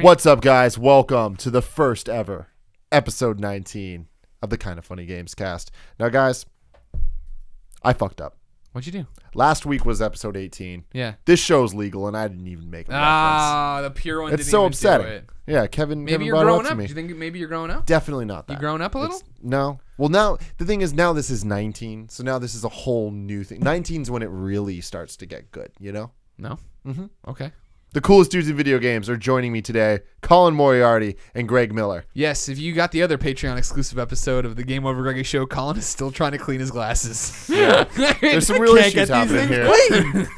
What's up, guys? Welcome to the first ever episode 19 of the Kind of Funny Gamescast. Now, guys, I fucked up. What'd you do? Last week was episode 18. Yeah. This show's legal, and I didn't even make a reference. Ah, the pure one. It's so upsetting. Yeah, Kevin. Maybe you're brought growing it up. up. To me. Do you think maybe you're growing up? Definitely not that. You growing up a little? No. Well, now the thing is, now this is 19, so now this is a whole new thing. 19 is when it really starts to get good. You know? No. Mm-hmm. Okay. The coolest dudes in video games are joining me today: Colin Moriarty and Greg Miller. Yes, if you got the other Patreon exclusive episode of the Game Over Greggy show, Colin is still trying to clean his glasses. Yeah. There's some real issues happening here. Clean.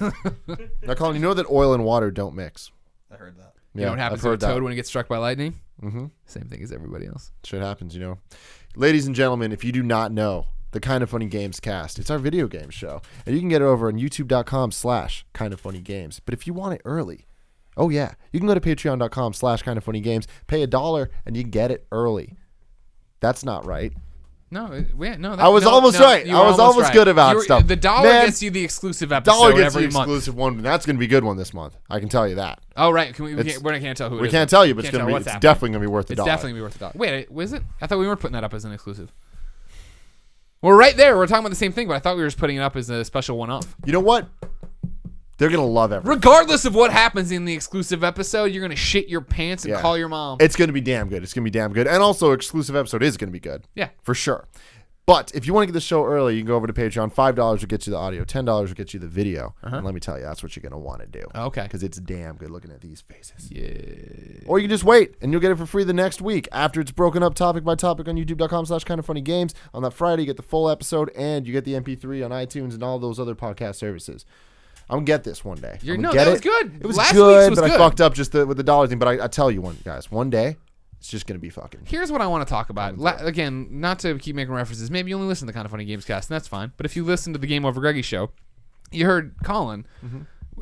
Now, Colin, you know that oil and water don't mix. I heard that. You know what happens to a toad when it gets struck by lightning? Mm-hmm. Same thing as everybody else. Shit happens, you know. Ladies and gentlemen, if you do not know the Kind of Funny Games cast, it's our video game show. And you can get it over on youtube.com/kindoffunnygames. But if you want it early, oh yeah, you can go to patreon.com/kindoffunnygames, pay $1, and you can get it early. That's not right. No, no. I was almost right. I was almost right. good about stuff. The dollar gets you the exclusive episode Dollar gets every the month. exclusive one. That's going to be a good one this month. I can tell you that. Oh, right. We can't tell who it is. We can't tell you, but Can't it's going to tell be. what's It's happening. definitely going to be worth the It's dollar. definitely be worth $1. Wait, was it? I thought we weren't putting that up as an exclusive. Well, right there, we're talking about the same thing, but I thought we were just putting it up as a special one-off. You know what? They're going to love everything. Regardless of what happens in the exclusive episode, you're going to shit your pants and call your mom. It's going to be damn good. It's going to be damn good. And also, exclusive episode is going to be good. Yeah. For sure. But if you want to get the show early, you can go over to Patreon. $5 will get you the audio. $10 will get you the video. And let me tell you, that's what you're going to want to do. Okay. Because it's damn good looking at these faces. Yeah. Or you can just wait, and you'll get it for free the next week after it's broken up topic by topic on youtube.com/kindoffunnygames. On that Friday, you get the full episode, and you get the MP3 on iTunes and all those other podcast services. I'm going to get this one day. That was good. It was Last good, week's was but good. I fucked up just with the dollar thing. But I tell you, one day, it's just going to be fucking. Here's what I want to talk about. Again, not to keep making references. Maybe you only listen to the Kind of Funny Gamescast, and that's fine. But if you listen to the Game Over Greggy show, you heard Colin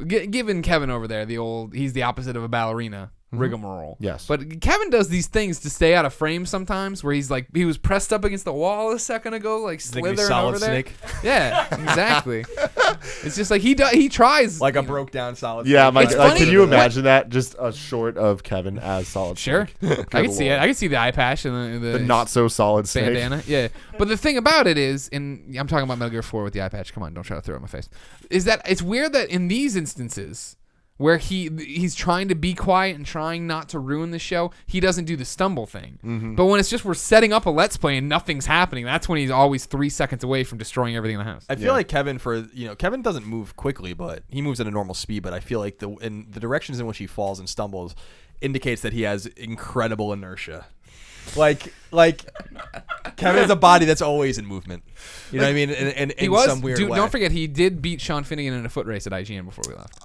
giving Kevin over there he's the opposite of a ballerina rigmarole. Yes. But Kevin does these things to stay out of frame sometimes, where he's like, he was pressed up against the wall a second ago, like slithering over there. Snake. Yeah, exactly. It's just like he tries. Like a broke down solid Yeah, snake. can you imagine that? Just a short of Kevin as Solid Sure. Snake. I can see it. I can see the eye patch and The not so solid snake. bandana. Yeah. But the thing about it is, and I'm talking about Metal Gear 4 with the eye patch. Come on, don't try to throw it in my face. Is that it's weird that in these instances where he's trying to be quiet and trying not to ruin the show, he doesn't do the stumble thing. But when it's just we're setting up a Let's Play and nothing's happening, that's when he's always 3 seconds away from destroying everything in the house. I feel like Kevin Kevin doesn't move quickly, but he moves at a normal speed. But I feel like the directions in which he falls and stumbles indicates that he has incredible inertia. Like Kevin has a body that's always in movement. You know what I mean? And in some weird way. Don't forget, he did beat Sean Finnegan in a foot race at IGN before we left.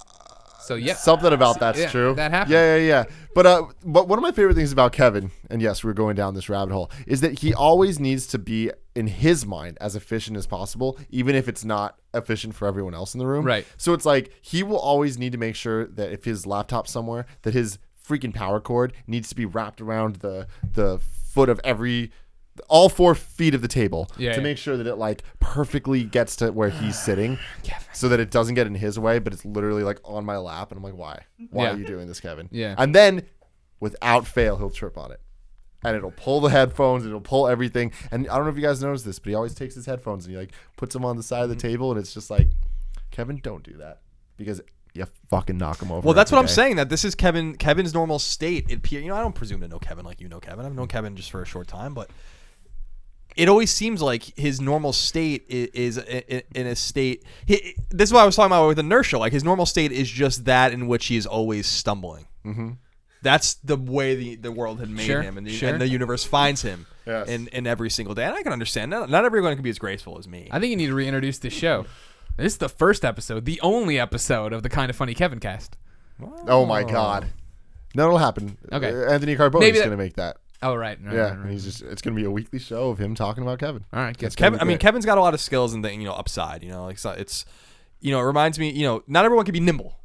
So yeah, Something about that's Yeah, true. that happened. Yeah. But one of my favorite things about Kevin, and yes, we're going down this rabbit hole, is that he always needs to be, in his mind, as efficient as possible, even if it's not efficient for everyone else in the room. Right. So it's like he will always need to make sure that if his laptop's somewhere, that his freaking power cord needs to be wrapped around the foot of all 4 feet of the table to make sure that it like perfectly gets to where he's sitting, so that it doesn't get in his way, but it's literally like on my lap, and I'm like, why are you doing this, Kevin? Yeah. And then without fail, he'll trip on it, and it'll pull the headphones, it'll pull everything. And I don't know if you guys noticed this, but he always takes his headphones and he like puts them on the side of the table, and it's just like, Kevin, don't do that, because you fucking knock him over. Well, that's what I'm every day. saying. That this is Kevin's normal state. I don't presume to know Kevin like you know Kevin. I've known Kevin just for a short time, but it always seems like his normal state is in a state. This is what I was talking about with inertia. Like his normal state is just that in which he is always stumbling. Mm-hmm. That's the way the world had made him, and the universe finds him in every single day. And I can understand that. Not everyone can be as graceful as me. I think you need to reintroduce this show. This is the first episode, the only episode of the Kind of Funny Kevin cast. Oh my God, that'll happen. Okay. Anthony Carbone is going to make that. Oh right. Yeah, and it's going to be a weekly show of him talking about Kevin. All right, good. Kevin. I mean, Kevin's got a lot of skills and upside. Like it's it reminds me. Not everyone can be nimble,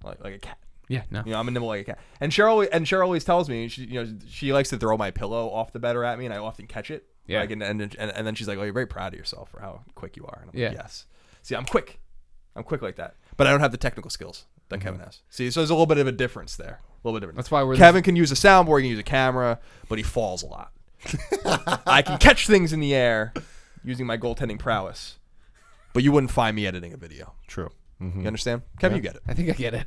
like a cat. Yeah, no. I'm a nimble like a cat. And Cheryl always tells me she likes to throw my pillow off the bed or at me, and I often catch it. Yeah. Like, and then she's like, "Oh, you're very proud of yourself for how quick you are." And I'm Yeah. like, "Yes." See, I'm quick like that, but I don't have the technical skills that Kevin has. See, so there's a little bit of a difference there. little bit different. That's why Kevin can use a soundboard, he can use a camera, but he falls a lot. I can catch things in the air using my goaltending prowess, but you wouldn't find me editing a video. True. Mm-hmm. You understand? Kevin, you get it. I think I get it.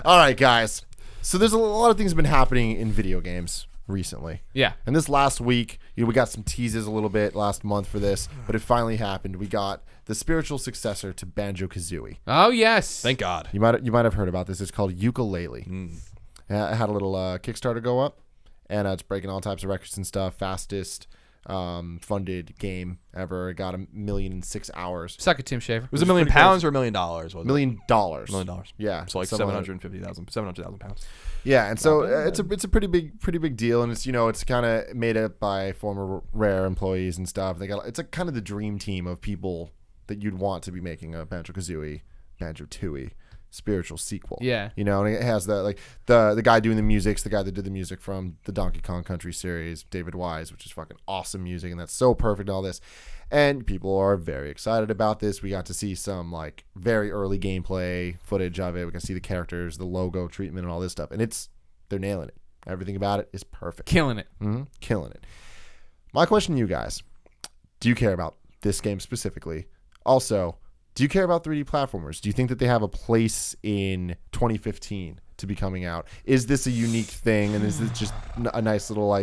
All right, guys. So there's a lot of things have been happening in video games recently. Yeah. And this last week, we got some teases a little bit last month for this, but it finally happened. We got the spiritual successor to Banjo Kazooie. Oh yes. Thank God. You might have heard about this. It's called Yooka-Laylee. It had a little Kickstarter go up, and it's breaking all types of records and stuff. Fastest funded game ever. It got 1,000,006 hours. Suck it, Tim Schafer. Was it £1 million or $1 million? Was it? $1 million. $1 million. Yeah. So like 700,000 pounds. Yeah, and so it's a pretty big deal, and it's kind of made up by former Rare employees and stuff. It's a kind of the dream team of people that you'd want to be making a Banjo Kazooie, Banjo Tooie spiritual sequel. Yeah. And it has the guy doing the music's the guy that did the music from the Donkey Kong Country series, David Wise, which is fucking awesome music, and that's so perfect and all this. And people are very excited about this. We got to see some like very early gameplay footage of it. We can see the characters, the logo treatment, and all this stuff. And they're nailing it. Everything about it is perfect. Killing it. Mm-hmm. Killing it. My question to you guys, do you care about this game specifically? Also, do you care about 3D platformers? Do you think that they have a place in 2015 to be coming out? Is this a unique thing? And is this just a nice little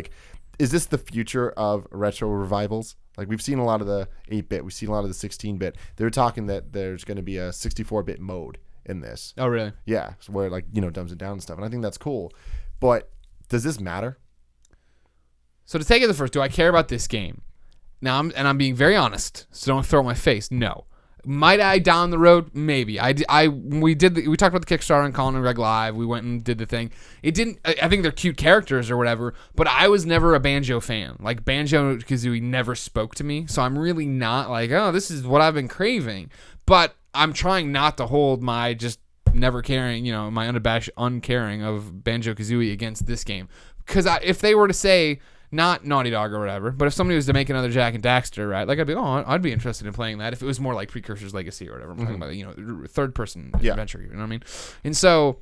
is this the future of retro revivals? Like, we've seen a lot of the 8-bit. We've seen a lot of the 16-bit. They were talking that there's going to be a 64-bit mode in this. Oh, really? Yeah. So where dumbs it down and stuff. And I think that's cool. But does this matter? So to take it the first, do I care about this game? Now, I'm being very honest, so don't throw it in my face. No. Might I down the road? Maybe. We talked about the Kickstarter on Colin and Greg Live. We went and did the thing. It didn't. I think they're cute characters or whatever. But I was never a Banjo fan. Like, Banjo Kazooie never spoke to me. So I'm really not like, oh, this is what I've been craving. But I'm trying not to hold my just never caring, my unabashed uncaring of Banjo Kazooie against this game. Because if they were to say, not Naughty Dog or whatever, but if somebody was to make another Jak and Daxter, right? Like, I'd be interested in playing that if it was more like Precursor's Legacy or whatever. I'm talking about, third person adventure, you know what I mean? And so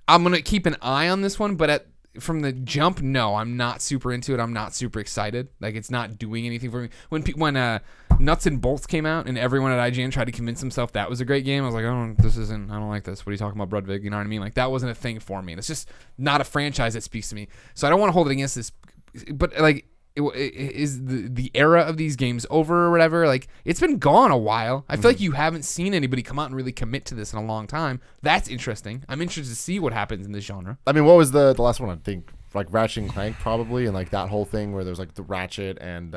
I'm going to keep an eye on this one, but from the jump, no, I'm not super into it. I'm not super excited. Like, it's not doing anything for me. When Nuts and Bolts came out and everyone at IGN tried to convince himself that was a great game, I was like, I don't like this. What are you talking about, Brudvig? You know what I mean? Like, that wasn't a thing for me. And it's just not a franchise that speaks to me. So I don't want to hold it against this. But like, is the era of these games over or whatever? Like, it's been gone a while. I feel like you haven't seen anybody come out and really commit to this in a long time. That's interesting. I'm interested to see what happens in this genre. I mean, what was the last one? I think like Ratchet and Clank probably, and like that whole thing where there's like the Ratchet and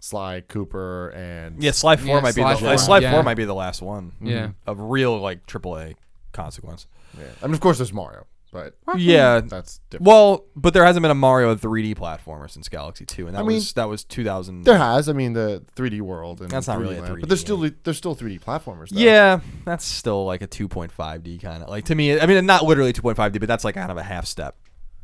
Sly Cooper and Sly 4 might be Sly 4 might be the last one. Yeah, of real like AAA consequence. Yeah, I mean, of course there's Mario. But that's different. Well, but there hasn't been a Mario 3D platformer since Galaxy 2, and that was 2000. There has. I mean, the 3D World and that's not 3D really a Land, 3D. But there's still 3D platformers. Though. Yeah, that's still like a 2.5D kind of like to me. I mean, not literally 2.5D, but that's like kind of a half step.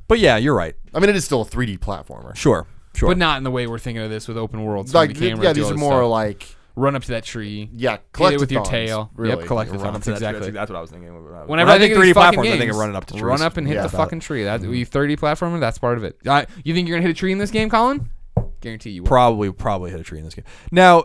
But yeah, you're right. I mean, it is still a 3D platformer. Sure. But not in the way we're thinking of this with open worlds. Like, these are more stuff. like. Run up to that tree. Yeah, hit it with your tail. Really. Yep, collectathons. Exactly. That's what I was thinking. Whenever I think of 3D these fucking platforms, games, I think of running up to trees. Run up and hit the fucking tree. That you 30 platformer. That's part of it. You think you're gonna hit a tree in this game, Colin? Guarantee you will. Probably hit a tree in this game. Now,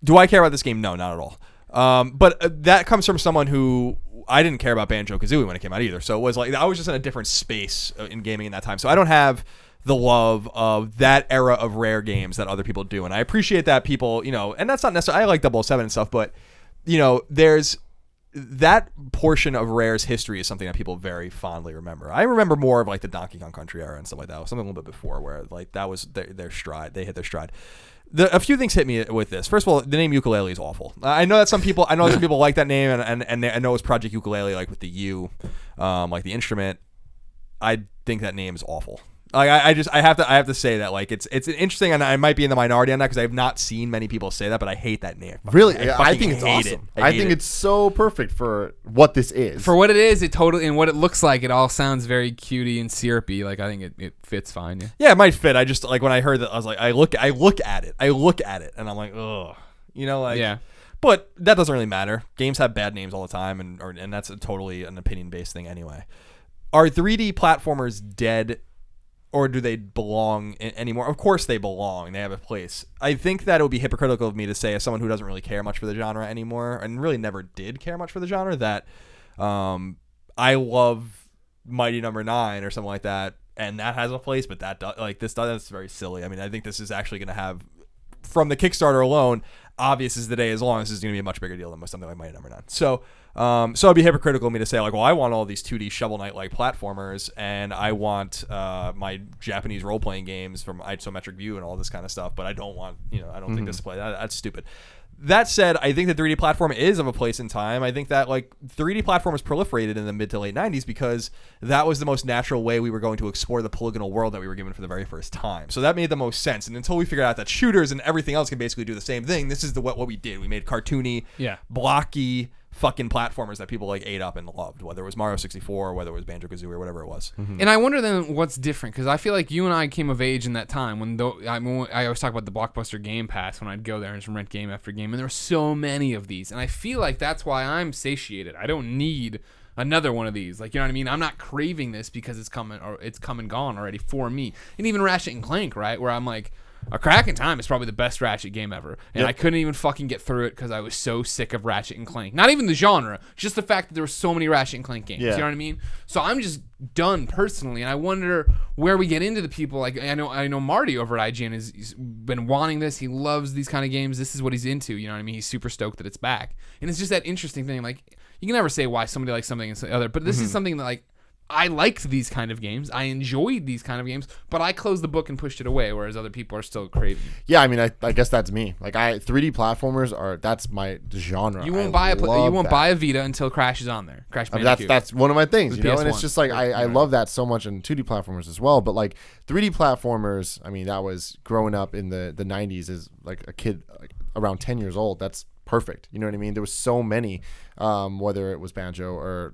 do I care about this game? No, not at all. But that comes from someone who I didn't care about Banjo Kazooie when it came out either. So it was like I was just in a different space in gaming in that time. So I don't have the love of that era of Rare games that other people do. And I appreciate that people, and that's not necessarily, I like 007 and stuff, but, there's that portion of Rare's history is something that people very fondly remember. I remember more of like the Donkey Kong Country era and stuff like that. Something a little bit before where like that was their stride. They hit their stride. A few things hit me with this. First of all, the name Yooka-Laylee is awful. I know that some people like that name and I know it's Project Yooka-Laylee, like with the U, like the instrument. I think that name is awful. Like I have to say that like it's interesting, and I might be in the minority on that because I have not seen many people say that, but I hate that name. Really, I think it's awesome. I think it's so perfect for what this is. For what it is, it totally and what it looks like. It all sounds very cutie and syrupy. Like I think it fits fine. Yeah, it might fit. I just like when I heard that, I was like, I look at it, and I'm like, ugh, like yeah. But that doesn't really matter. Games have bad names all the time, and that's totally an opinion-based thing anyway. Are 3D platformers dead, or do they belong anymore? Of course they belong. They have a place. I think that it would be hypocritical of me to say, as someone who doesn't really care much for the genre anymore, and really never did care much for the genre, that I love Mighty Number 9 or something like that, and that has a place, but that's very silly. I mean, I think this is actually going to have, from the Kickstarter alone, obvious as the day is long, this is going to be a much bigger deal than something like Mighty Number 9. So it'd be hypocritical of me to say, like, well, I want all these 2D Shovel Knight-like platformers, and I want my Japanese role-playing games from isometric view and all this kind of stuff, but I don't want, I don't think this play. That's stupid. That said, I think the 3D platform is of a place in time. I think that 3D platformers proliferated in the mid to late 90s because that was the most natural way we were going to explore the polygonal world that we were given for the very first time. So that made the most sense. And until we figured out that shooters and everything else can basically do the same thing, this is what we did. We made cartoony, blocky fucking platformers that people ate up and loved, whether it was Mario 64 or whether it was Banjo Kazooie or whatever it was. And I wonder then what's different, because I feel like you and I came of age in that time when I always talk about the Blockbuster Game Pass when I'd go there and just rent game after game, and there were so many of these, and I feel like that's why I'm satiated. I don't need another one of these, you know what I mean? I'm not craving this because it's come and gone already for me. And even Ratchet and Clank, right, where I'm like, A Crack in Time is probably the best Ratchet game ever. And I couldn't even fucking get through it because I was so sick of Ratchet and Clank. Not even the genre, just the fact that there were so many Ratchet and Clank games. You know what I mean? So I'm just done personally, and I wonder where we get into the people. I know Marty over at IGN he's been wanting this. He loves these kind of games. This is what he's into. You know what I mean? He's super stoked that it's back. And it's just that interesting thing. You can never say why somebody likes something and the other, but this is something that I liked these kind of games. I enjoyed these kind of games, but I closed the book and pushed it away, whereas other people are still craving. Yeah, I mean, I guess that's me. 3D platformers that's my genre. You won't buy a Vita until Crash is on there. Crash Bandicoot. That's one of my things, and it's just I love that so much in 2D platformers as well. But 3D platformers, I mean, that was growing up in the 90s as a kid around 10 years old. That's perfect. You know what I mean? There was so many, whether it was Banjo or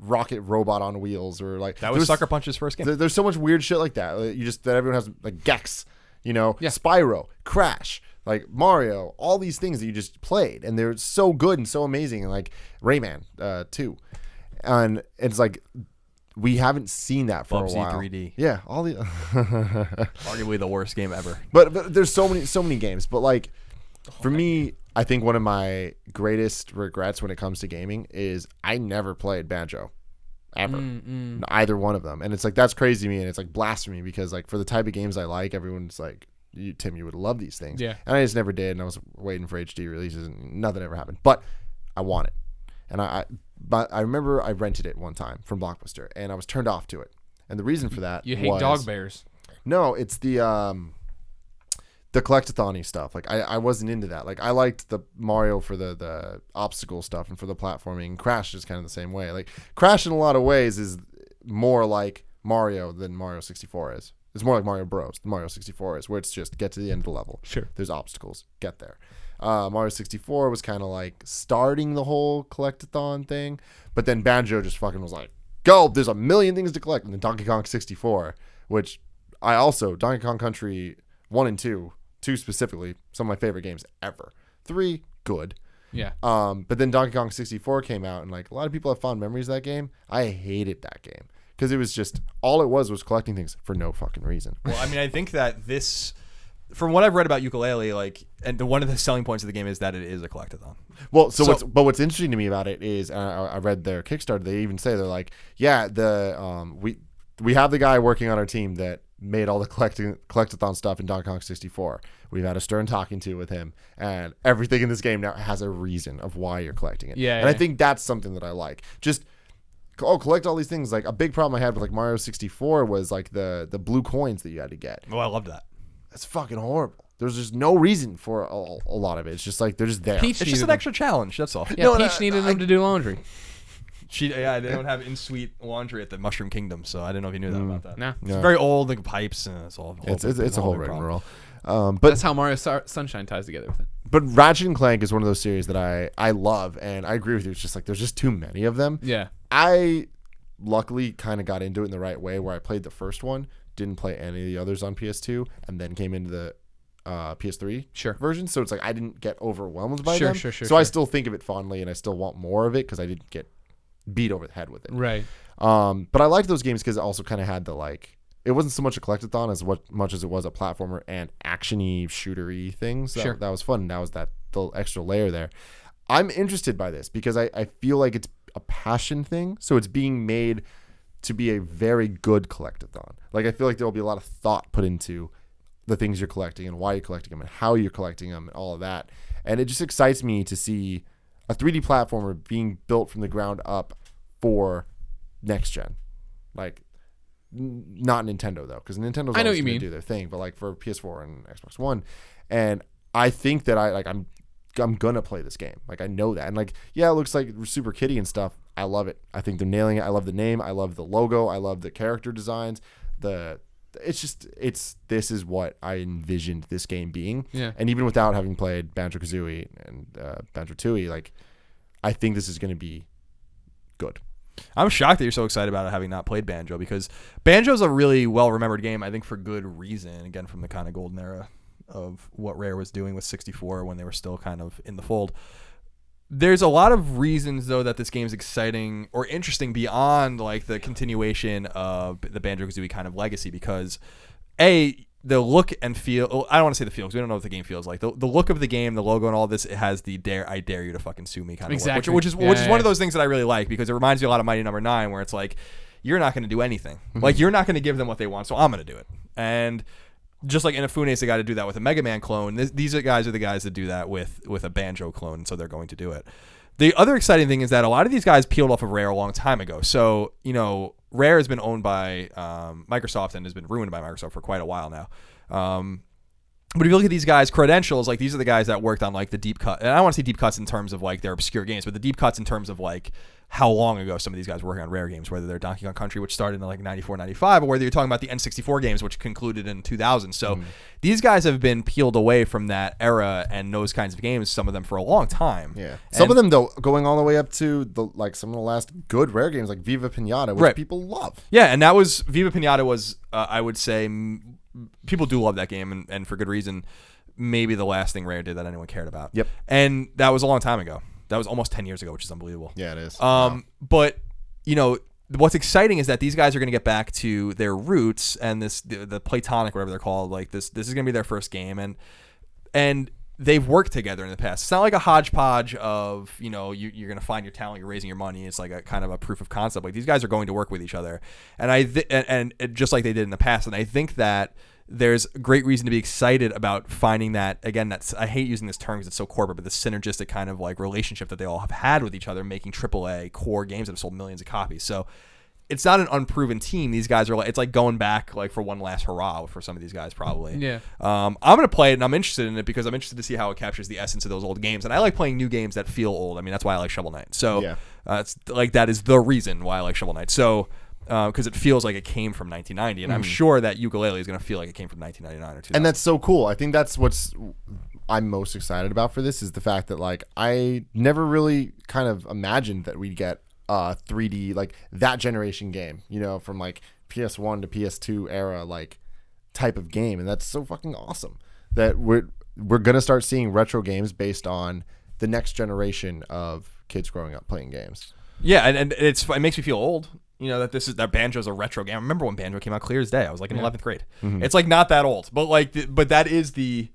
Rocket Robot on Wheels or that was Sucker Punch's first game. There's so much weird shit like that. That everyone has Gex, Spyro, Crash, Mario, all these things that you just played, and they're so good and so amazing, and Rayman too. And it's we haven't seen that for a while. 3D. Yeah, all the arguably the worst game ever. But there's so many games. But for me, I think one of my greatest regrets when it comes to gaming is I never played Banjo ever. Either one of them. And it's that's crazy to me, and it's blasphemy because for the type of games I like, everyone's Tim, you would love these things. Yeah. And I just never did, and I was waiting for HD releases and nothing ever happened. But I want it. And but I remember I rented it one time from Blockbuster and I was turned off to it. And the reason for that You hate dog bears. No, it's the collectathon-y stuff. I wasn't into that. I liked the Mario for the obstacle stuff and for the platforming. Crash is kind of the same way. Crash in a lot of ways is more like Mario than Mario 64 is. It's more like Mario Bros. than Mario 64 is, where it's just get to the end of the level. Sure. There's obstacles. Get there. Mario 64 was kind of starting the whole collectathon thing, but then Banjo just fucking was go, there's a million things to collect. And then Donkey Kong 64, which Donkey Kong Country 1 and 2 specifically, some of my favorite games ever. 3, good. Yeah. But then Donkey Kong 64 came out, and a lot of people have fond memories of that game. I hated that game because it was just all it was collecting things for no fucking reason. Well, I mean, I think that this, from what I've read about Yooka-Laylee, and one of the selling points of the game is that it is a collectathon. Well, what's interesting to me about it is, I read their Kickstarter. They even say we have the guy working on our team that made all the collectathon stuff in Donkey Kong 64. We've had a stern talking to with him, and everything in this game now has a reason of why you're collecting it. Yeah, and I think that's something that I like. Just collect all these things. A big problem I had with Mario 64 was the blue coins that you had to get. Oh, I loved that. That's fucking horrible. There's just no reason for a lot of it. It's just they're just there. Peach it's just an extra challenge. That's all. Yeah, Peach needed them to do laundry. They don't have in-suite laundry at the Mushroom Kingdom, so I didn't know if you knew that about that. No. It's very old, pipes, and it's all. It's a whole rigmarole. But that's how Mario Sunshine ties together with it. But Ratchet and Clank is one of those series that I love, and I agree with you. It's just there's just too many of them. Yeah. I luckily kind of got into it in the right way, where I played the first one, didn't play any of the others on PS2, and then came into the PS3 Sure. version, so it's like I didn't get overwhelmed by them. Sure. So I still think of it fondly, and I still want more of it because I didn't get beat over the head with it. Right. But I liked those games because it also kind of had the like. It wasn't so much a collectathon as much as it was a platformer and actiony, shootery things. That was fun. That was the extra layer there. I'm interested by this because I feel like it's a passion thing. So it's being made to be a very good collectathon. Like I feel like there will be a lot of thought put into the things you're collecting and why you're collecting them and how you're collecting them and all of that. And it just excites me to see a 3D platformer being built from the ground up for next gen. Like not Nintendo though, because Nintendo's always going to do their thing, but like for PS4 and Xbox One. And I think that I'm gonna play this game. Like I know that. And like, yeah, it looks like super kiddie and stuff. I love it. I think they're nailing it. I love the name. I love the logo. I love the character designs. This is what I envisioned this game being. Yeah. And even without having played Banjo Kazooie and Banjo Tooie, like I think this is gonna be good. I'm shocked that you're so excited about it having not played Banjo, because Banjo's a really well-remembered game, I think for good reason, again, from the kind of golden era of what Rare was doing with 64 when they were still kind of in the fold. There's a lot of reasons, though, that this game is exciting or interesting beyond like the continuation of the Banjo-Kazooie kind of legacy, because the look and feel, I don't want to say the feel because we don't know what the game feels like. The look of the game, the logo and all this, it has the I dare you to fucking sue me kind of look, which is one of those things that I really like, because it reminds me a lot of Mighty Number 9, where it's like, you're not going to do anything. Like, you're not going to give them what they want, so I'm going to do it. And just like Inafune's the guy to do that with a Mega Man clone, these guys are the guys that do that with a Banjo clone, so they're going to do it. The other exciting thing is that a lot of these guys peeled off of Rare a long time ago. So, Rare has been owned by Microsoft and has been ruined by Microsoft for quite a while now. But if you look at these guys' credentials, like these are the guys that worked on like the deep cut. And I don't want to say deep cuts in terms of like their obscure games, but the deep cuts in terms of like how long ago some of these guys were working on Rare games, whether they're Donkey Kong Country, which started in like 94, 95, or whether you're talking about the N64 games, which concluded in 2000. So these guys have been peeled away from that era and those kinds of games, some of them for a long time. Yeah. Some of them, though, going all the way up to some of the last good Rare games like Viva Pinata, which people love. Yeah, and that was, Viva Pinata was, I would say, people do love that game, and for good reason. Maybe the last thing Rare did that anyone cared about. Yep. And that was a long time ago. That was almost 10 years ago, which is unbelievable. Yeah, it is. Wow. But, what's exciting is that these guys are going to get back to their roots, and the Platonic, whatever they're called, like this is going to be their first game, and they've worked together in the past. It's not like a hodgepodge of, you're going to find your talent, you're raising your money. It's like a kind of a proof of concept. Like these guys are going to work with each other, and and just like they did in the past. And I think that there's great reason to be excited about finding that, again, I hate using this term because it's so corporate, but the synergistic kind of like relationship that they all have had with each other, making AAA core games that have sold millions of copies. So it's not an unproven team. These guys are it's like going back like for one last hurrah for some of these guys probably. Yeah. I'm going to play it, and I'm interested in it because I'm interested to see how it captures the essence of those old games. And I like playing new games that feel old. I mean, that's why I like Shovel Knight. So it's like that is the reason why I like Shovel Knight. So because it feels like it came from 1990, and I'm sure that Yooka-Laylee is going to feel like it came from 1999 or 2000. And that's so cool. I think that's what's I'm most excited about for this, is the fact that like I never really kind of imagined that we'd get 3D like that generation game, from like PS1 to PS2 era like type of game, and that's so fucking awesome that we're gonna start seeing retro games based on the next generation of kids growing up playing games. Yeah, and it makes me feel old. That Banjo's a retro game. I remember when Banjo came out clear as day. I was like in 11th grade. It's like not that old, but that is the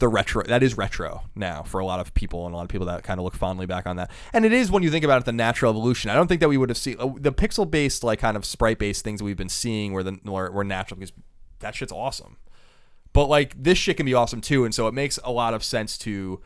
retro. That is retro now for a lot of people, and a lot of people that kind of look fondly back on that. And it is, when you think about it, the natural evolution. I don't think that we would have seen the pixel based, like kind of sprite based things that we've been seeing were natural, because that shit's awesome. But like this shit can be awesome too, and so it makes a lot of sense to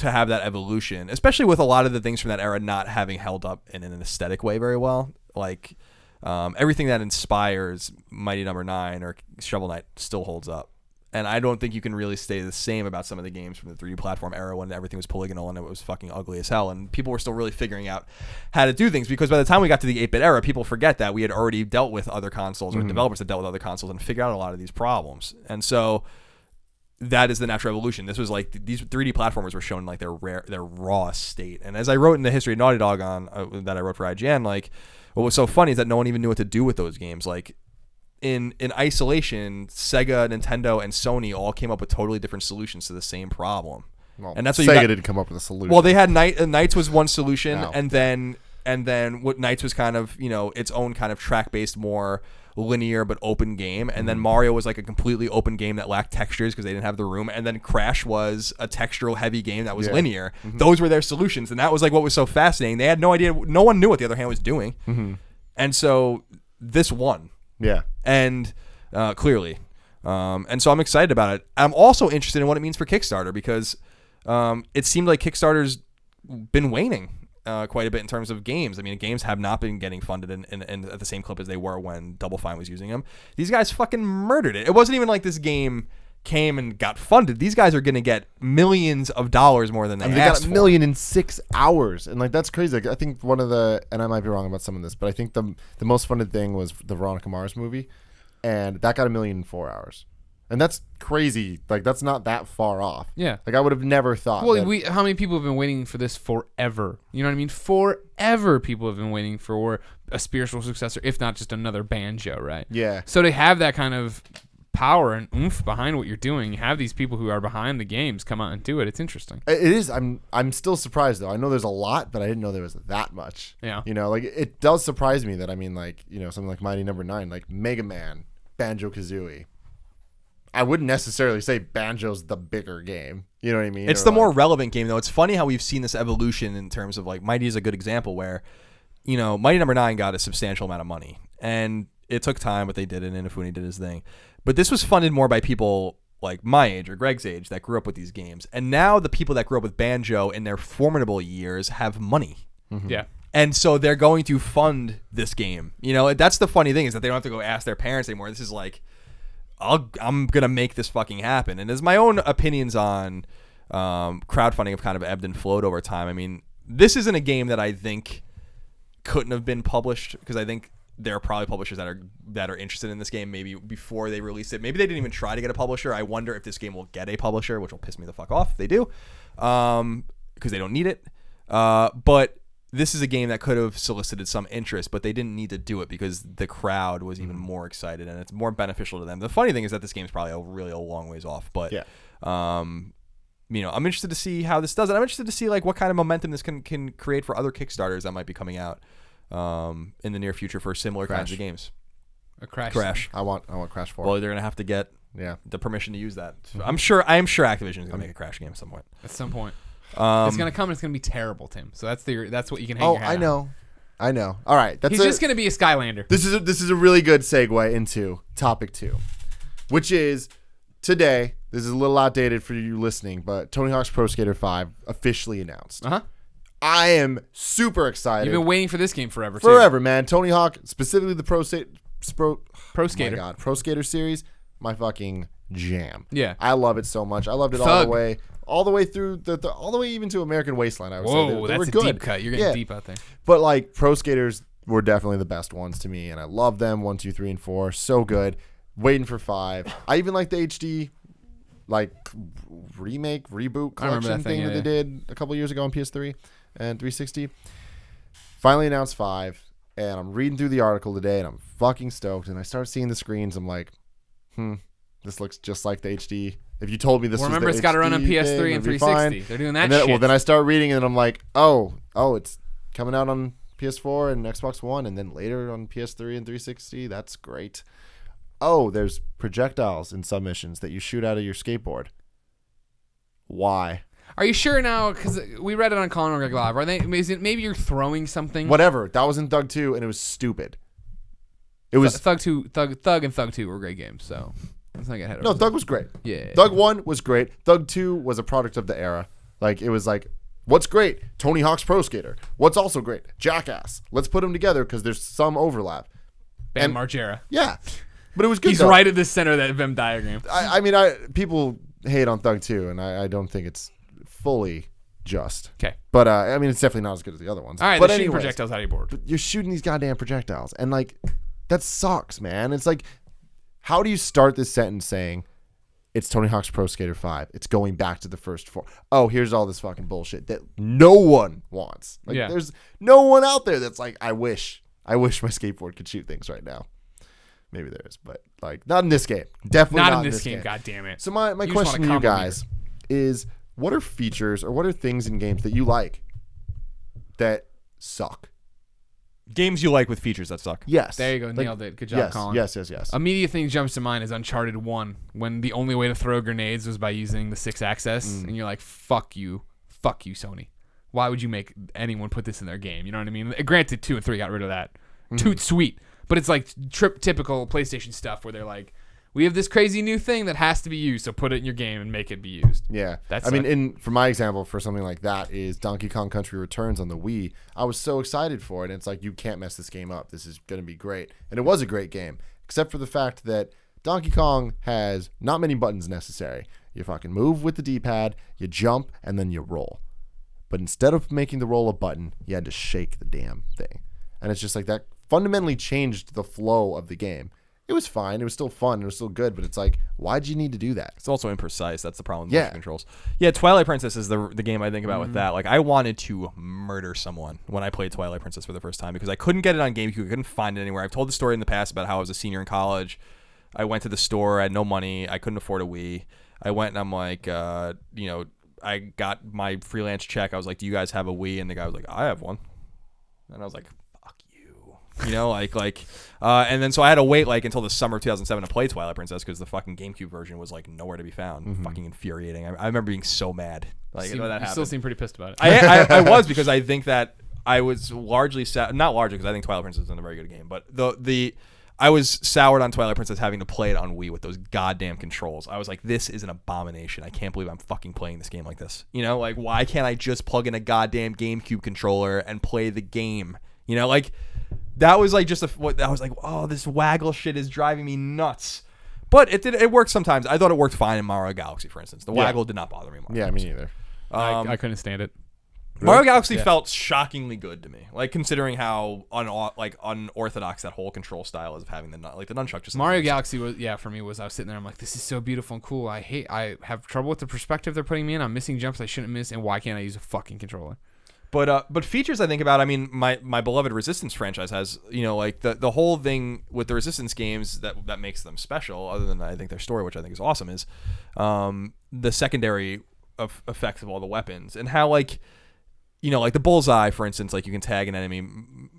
have that evolution, especially with a lot of the things from that era not having held up in an aesthetic way very well. Like everything that inspires Mighty Number 9 or Shovel Knight still holds up. And I don't think you can really say the same about some of the games from the 3D platform era when everything was polygonal and it was fucking ugly as hell. And people were still really figuring out how to do things, because by the time we got to the 8-bit era, people forget that we had already dealt with other consoles, or developers had dealt with other consoles and figured out a lot of these problems. And so that is the natural evolution. This was like these 3D platformers were shown like their raw state. And as I wrote in the history of Naughty Dog that I wrote for IGN, like what was so funny is that no one even knew what to do with those games. Like in isolation, Sega, Nintendo, and Sony all came up with totally different solutions to the same problem. Well, And that's what Sega didn't come up with a solution. Well, they had Knights was one solution, No. and then what Knights was kind of, its own kind of track-based, more linear but open game, and then Mario was like a completely open game that lacked textures because they didn't have the room, and then Crash was a textural heavy game that was linear. Those were their solutions, and that was like what was so fascinating. They had no idea, no one knew what the other hand was doing, and so this won. Yeah. And clearly, and so I'm excited about it. I'm also interested in what it means for Kickstarter, because it seemed like Kickstarter's been waning quite a bit in terms of games. I mean, games have not been getting funded in at the same clip as they were when Double Fine was using them. These guys fucking murdered it. It wasn't even like this game came and got funded. These guys are going to get millions of dollars more than they got asked $1 million in 6 hours, and like that's crazy. Like, I think one of the, and I might be wrong about some of this, but I think the most funded thing was the Veronica Mars movie, and that got $1 million in 4 hours. And that's crazy. Like, that's not that far off. Yeah. Like, I would have never thought. Well, how many people have been waiting for this forever? You know what I mean? Forever people have been waiting for a spiritual successor, if not just another Banjo, right? Yeah. So to have that kind of power and oomph behind what you're doing, you have these people who are behind the games come out and do it. It's interesting. It is. I'm still surprised, though. I know there's a lot, but I didn't know there was that much. Yeah. Like, it does surprise me that, I mean, like, something like Mighty Number 9, like Mega Man, Banjo Kazooie. I wouldn't necessarily say Banjo's the bigger game. You know what I mean? It's the more relevant game, though. It's funny how we've seen this evolution in terms of, like, Mighty is a good example where, Mighty Number 9 got a substantial amount of money. And it took time, but they did it, and Inafune did his thing. But this was funded more by people like my age or Greg's age that grew up with these games. And now the people that grew up with Banjo in their formidable years have money. Mm-hmm. Yeah. And so they're going to fund this game. That's the funny thing, is that they don't have to go ask their parents anymore. This is like, I'm going to make this fucking happen. And as my own opinions on crowdfunding have kind of ebbed and flowed over time, I mean, this isn't a game that I think couldn't have been published, because I think there are probably publishers that are interested in this game maybe before they release it. Maybe they didn't even try to get a publisher. I wonder if this game will get a publisher, which will piss me the fuck off if they do, because they don't need it. But this is a game that could have solicited some interest, but they didn't need to do it because the crowd was even more excited, and it's more beneficial to them. The funny thing is that this game is probably really a long ways off, but yeah. I'm interested to see how this does, and I'm interested to see like what kind of momentum this can create for other Kickstarters that might be coming out in the near future for similar kinds of games. A Crash. I want Crash 4. Well, they're gonna have to get the permission to use that. I am sure Activision is gonna make a Crash game at some point. It's gonna come. And it's gonna be terrible, Tim. So that's what you can hang your hat on. I know. All right, he's just gonna be a Skylander. This is a really good segue into topic 2, which is today. This is a little outdated for you listening, but Tony Hawk's Pro Skater 5 officially announced. I am super excited. You've been waiting for this game forever. Forever, man. Tony Hawk, specifically the Pro Skater. My God, Pro Skater series, my fucking jam. Yeah, I love it so much. I loved it all the way through all the way even to American Wasteland. I would say they that's were a good. deep cut. You're getting deep out there. But like Pro Skaters were definitely the best ones to me, and I love them. 1, 2, 3, and 4, so good. Waiting for 5. I even like the HD. Like reboot collection thing that they did a couple years ago on PS3 and 360. Finally announced 5, and I'm reading through the article today, and I'm fucking stoked. And I start seeing the screens. I'm like, this looks just like the HD. If you told me this, remember it's got to run on PS3 and 360. They're doing that shit. Well, then I start reading, and I'm like, oh, it's coming out on PS4 and Xbox One, and then later on PS3 and 360. That's great. Oh, there's projectiles in submissions that you shoot out of your skateboard. Why? Are you sure now? Because we read it on Colin Moriarty Live. Are they? Maybe you're throwing something. Whatever. That was in Thug 2, and it was stupid. It was Thug 2. Thug and Thug 2 were great games. So let's not get ahead of Thug was great. Yeah. Thug 1 was great. Thug 2 was a product of the era. Like it was like, what's great? Tony Hawk's Pro Skater. What's also great? Jackass. Let's put them together because there's some overlap. Bam Margera. Yeah. But it was good. He's right at the center of that Venn diagram. I mean, people hate on Thug 2, and I don't think it's fully just. Okay. But I mean, it's definitely not as good as the other ones. All right, but they're shooting projectiles out of your board. But you're shooting these goddamn projectiles, and like, that sucks, man. It's like, how do you start this sentence saying, it's Tony Hawk's Pro Skater 5. It's going back to the first 4. Oh, here's all this fucking bullshit that no one wants. Like, there's no one out there that's like, I wish my skateboard could shoot things right now. Maybe there is, but like not in this game. Definitely not in this game. God damn it. So my question to you guys is, what are features or what are things in games that you like that suck? Games you like with features that suck. Yes. There you go. Nailed it. Good job, Colin. Yes. Immediate thing jumps to mind is Uncharted 1, when the only way to throw grenades was by using the 6-axis, and you're like, fuck you, Sony. Why would you make anyone put this in their game? You know what I mean? Granted, 2 and 3 got rid of that. Toot sweet. But it's like typical PlayStation stuff where they're like, we have this crazy new thing that has to be used, so put it in your game and make it be used. Yeah. For my example, for something like that is Donkey Kong Country Returns on the Wii. I was so excited for it, and it's like, you can't mess this game up. This is going to be great. And it was a great game, except for the fact that Donkey Kong has not many buttons necessary. You fucking move with the D-pad, you jump, and then you roll. But instead of making the roll a button, you had to shake the damn thing. And it's just like that fundamentally changed the flow of the game. It was fine. It was still fun. It was still good. But it's like, why'd you need to do that? It's also imprecise. That's the problem with motion controls. Yeah, Twilight Princess is the game I think about with that. Like, I wanted to murder someone when I played Twilight Princess for the first time because I couldn't get it on GameCube. I couldn't find it anywhere. I've told the story in the past about how I was a senior in college. I went to the store. I had no money. I couldn't afford a Wii. I went and I'm like, I got my freelance check. I was like, do you guys have a Wii? And the guy was like, I have one. And I was like, and then so I had to wait like until the summer of 2007 to play Twilight Princess because the fucking GameCube version was like nowhere to be found. Fucking infuriating. I remember being so mad. Like, that happened. You still seem pretty pissed about it. I was, because I think that I was largely not largely because I think Twilight Princess isn't a very good game, but I was soured on Twilight Princess having to play it on Wii with those goddamn controls. I was like, this is an abomination. I can't believe I'm fucking playing this game like this. Like, why can't I just plug in a goddamn GameCube controller and play the game? That was like I was like, oh, this waggle shit is driving me nuts. But it worked sometimes. I thought it worked fine in Mario Galaxy, for instance. The waggle did not bother me much. Yeah, me neither. I couldn't stand it. Mario Galaxy felt shockingly good to me, like considering how unorthodox that whole control style is of having the nunchuck. Just Mario Galaxy was for me I was sitting there, I'm like, this is so beautiful and cool. I have trouble with the perspective they're putting me in. I'm missing jumps I shouldn't miss, and why can't I use a fucking controller? But features I think about, I mean, my beloved Resistance franchise has, like the whole thing with the Resistance games that makes them special, other than I think their story, which I think is awesome, is the secondary effects of all the weapons and how like the bullseye, for instance, like you can tag an enemy.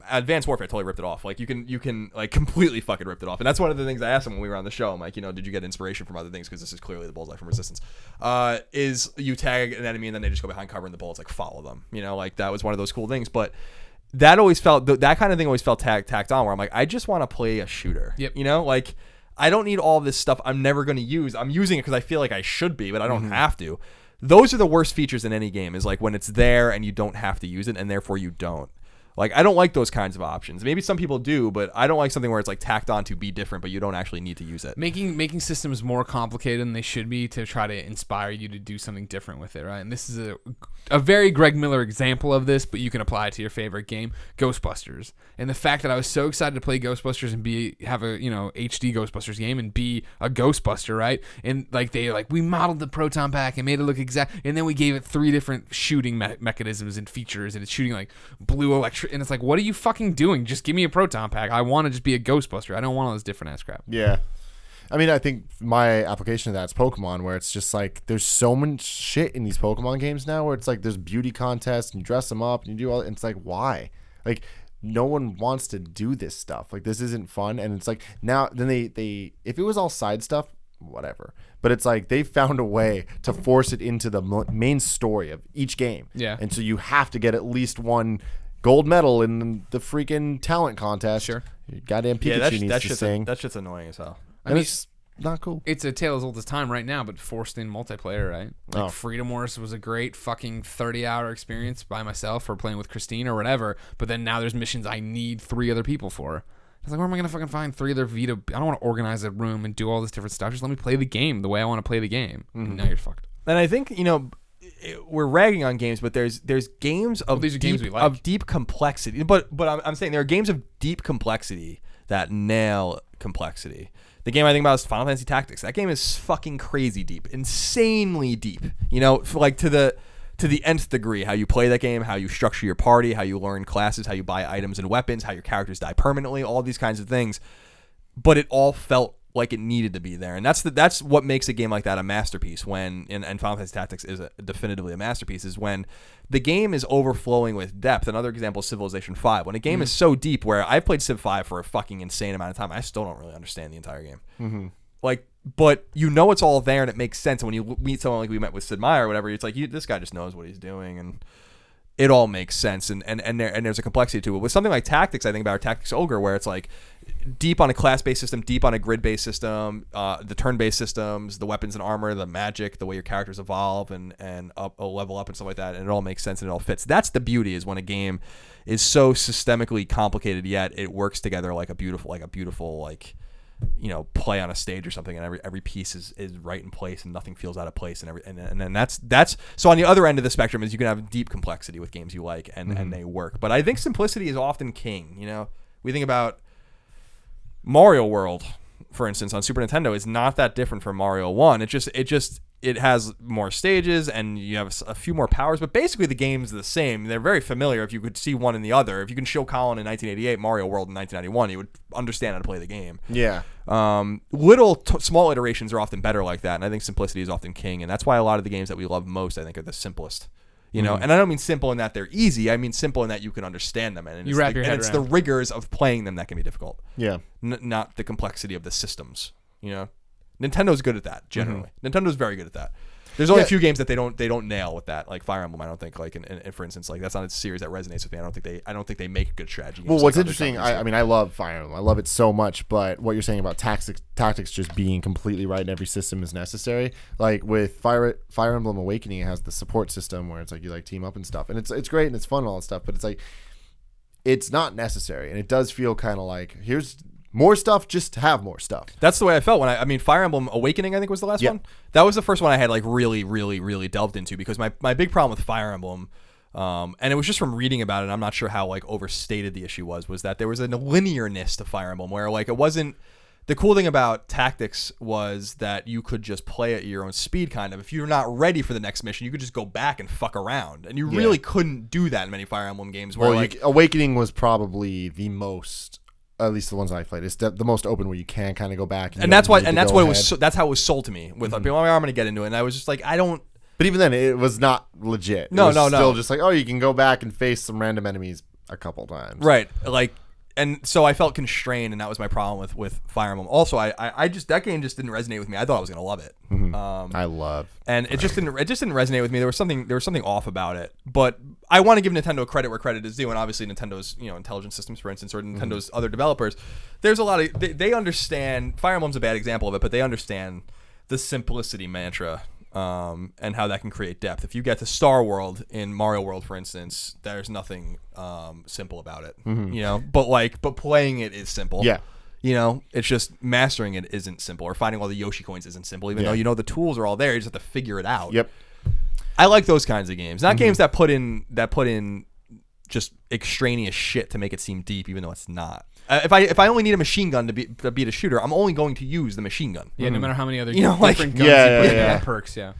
Advanced Warfare totally ripped it off. Like you can like completely fucking ripped it off. And that's one of the things I asked him when we were on the show. I'm like, did you get inspiration from other things? Because this is clearly the bullseye from Resistance. Is you tag an enemy and then they just go behind cover and the bullets like follow them. Like that was one of those cool things. But that always felt that kind of thing always felt tacked on. Where I'm like, I just want to play a shooter. Yep. Like I don't need all this stuff I'm never going to use. I'm using it because I feel like I should be, but I don't have to. Those are the worst features in any game, is like when it's there and you don't have to use it and therefore you don't. Like, I don't like those kinds of options. Maybe some people do, but I don't like something where it's like tacked on to be different, but you don't actually need to use it. Making systems more complicated than they should be to try to inspire you to do something different with it, right? And this is a very Greg Miller example of this, but you can apply it to your favorite game, Ghostbusters. And the fact that I was so excited to play Ghostbusters and have a HD Ghostbusters game and be a Ghostbuster, right? And like we modeled the proton pack and made it look exact, and then we gave it 3 different shooting mechanisms and features, and it's shooting like blue electric. And it's like, what are you fucking doing? Just give me a proton pack. I want to just be a Ghostbuster. I don't want all this different ass crap. Yeah. I mean, I think my application of that's Pokemon, where it's just like there's so much shit in these Pokemon games now where it's like there's beauty contests and you dress them up and you do all, and it's like, why? Like, no one wants to do this stuff. Like, this isn't fun. And it's like, now, then they if it was all side stuff, whatever. But it's like they found a way to force it into the main story of each game. Yeah. And so you have to get at least one gold medal in the freaking talent contest. Sure. Goddamn Pikachu needs to sing. That shit's annoying as hell. And it's not cool. It's a tale as old as time right now, but forced in multiplayer, right? Like, Oh. Freedom Wars was a great fucking 30-hour experience by myself or playing with Christine or whatever, but then now there's missions I need 3 other people for. I was like, where am I going to fucking find 3 other Vita? I don't want to organize a room and do all this different stuff. Just let me play the game the way I want to play the game. Now you're fucked. And I think, we're ragging on games, but there's games of these are games we like. of deep complexity. But I'm saying there are games of deep complexity that nail complexity. The game I think about is Final Fantasy Tactics. That game is fucking crazy deep, insanely deep. Like to the nth degree. How you play that game, how you structure your party, how you learn classes, how you buy items and weapons, how your characters die permanently, all these kinds of things. but it all felt like it needed to be there, and that's what makes a game like that a masterpiece. And Final Fantasy Tactics is definitively a masterpiece, is when the game is overflowing with depth. Another example is Civilization 5. When a game is so deep, where I've played Civ 5 for a fucking insane amount of time, I still don't really understand the entire game. Like, but you know it's all there and it makes sense. And when you meet someone like we met with Sid Meier or whatever, it's like this guy just knows what he's doing, and it all makes sense. And there's a complexity to it. With something like Tactics, I think about Tactics Ogre, where it's like deep on a class-based system, deep on a grid-based system, the turn-based systems, the weapons and armor, the magic, the way your characters evolve and level up and stuff like that, and it all makes sense and it all fits. That's the beauty, is when a game is so systemically complicated, yet it works together like a beautiful play on a stage or something, and every piece is right in place and nothing feels out of place, and then that's so on the other end of the spectrum is you can have deep complexity with games you like and they work. But I think simplicity is often king. We think about Mario World, for instance, on Super Nintendo is not that different from Mario 1. It has more stages and you have a few more powers, but basically the game's the same. They're very familiar. If you could see one in the other, if you can show Colin in 1988, Mario World in 1991, you would understand how to play the game. Yeah. Small iterations are often better like that, and I think simplicity is often king, and that's why a lot of the games that we love most, I think, are the simplest. And I don't mean simple in that they're easy. I mean simple in that you can understand them, and you wrap your head and it's the rigors of playing them that can be difficult. Yeah. Not the complexity of the systems. Nintendo's good at that generally. Nintendo's very good at that. There's only a few games that they don't nail with that, like Fire Emblem. I don't think, like, and for instance, like that's not a series that resonates with me. I don't think they make good strategy games. Well, what's interesting, I mean, I love Fire Emblem. I love it so much, but what you're saying about tactics just being completely right in every system is necessary. Like with Fire Emblem Awakening, it has the support system where it's like you like team up and stuff, and it's great and it's fun and all that stuff, but it's like it's not necessary, and it does feel kind of like here's more stuff, just have more stuff. That's the way I felt when I mean Fire Emblem Awakening, I think, was the last one. That was the first one I had like really, really, really delved into, because my big problem with Fire Emblem, and it was just from reading about it, and I'm not sure how like overstated the issue was that there was a linearness to Fire Emblem where like it wasn't. The cool thing about Tactics was that you could just play at your own speed, kind of. If you're not ready for the next mission, you could just go back and fuck around, and you really couldn't do that in many Fire Emblem games. Where Awakening was probably the most. At least the ones I played, it's the most open where you can kind of go back, and that's what it was. That's how it was sold to me. With like, I'm going to get into it, and I was just like, I don't. But even then, it was not legit. No. Still just like, oh, you can go back and face some random enemies a couple times. Right, like, and so I felt constrained, and that was my problem with Fire Emblem. Also, I just that game just didn't resonate with me. I thought I was going to love it. I love, and it just didn't resonate with me. There was something off about it, but I want to give Nintendo credit where credit is due, and obviously Nintendo's intelligent systems, for instance, or Nintendo's other developers. There's a lot of they understand. Fire Emblem's a bad example of it, but they understand the simplicity mantra and how that can create depth. If you get to Star World in Mario World, for instance, there's nothing simple about it, but playing it is simple. Yeah. It's just mastering it isn't simple, or finding all the Yoshi coins isn't simple, even though the tools are all there. You just have to figure it out. Yep. I like those kinds of games, not games that put in just extraneous shit to make it seem deep, even though it's not. If I only need a machine gun to beat a shooter, I'm only going to use the machine gun. Yeah, no matter how many other different guns you put in perks. Yeah.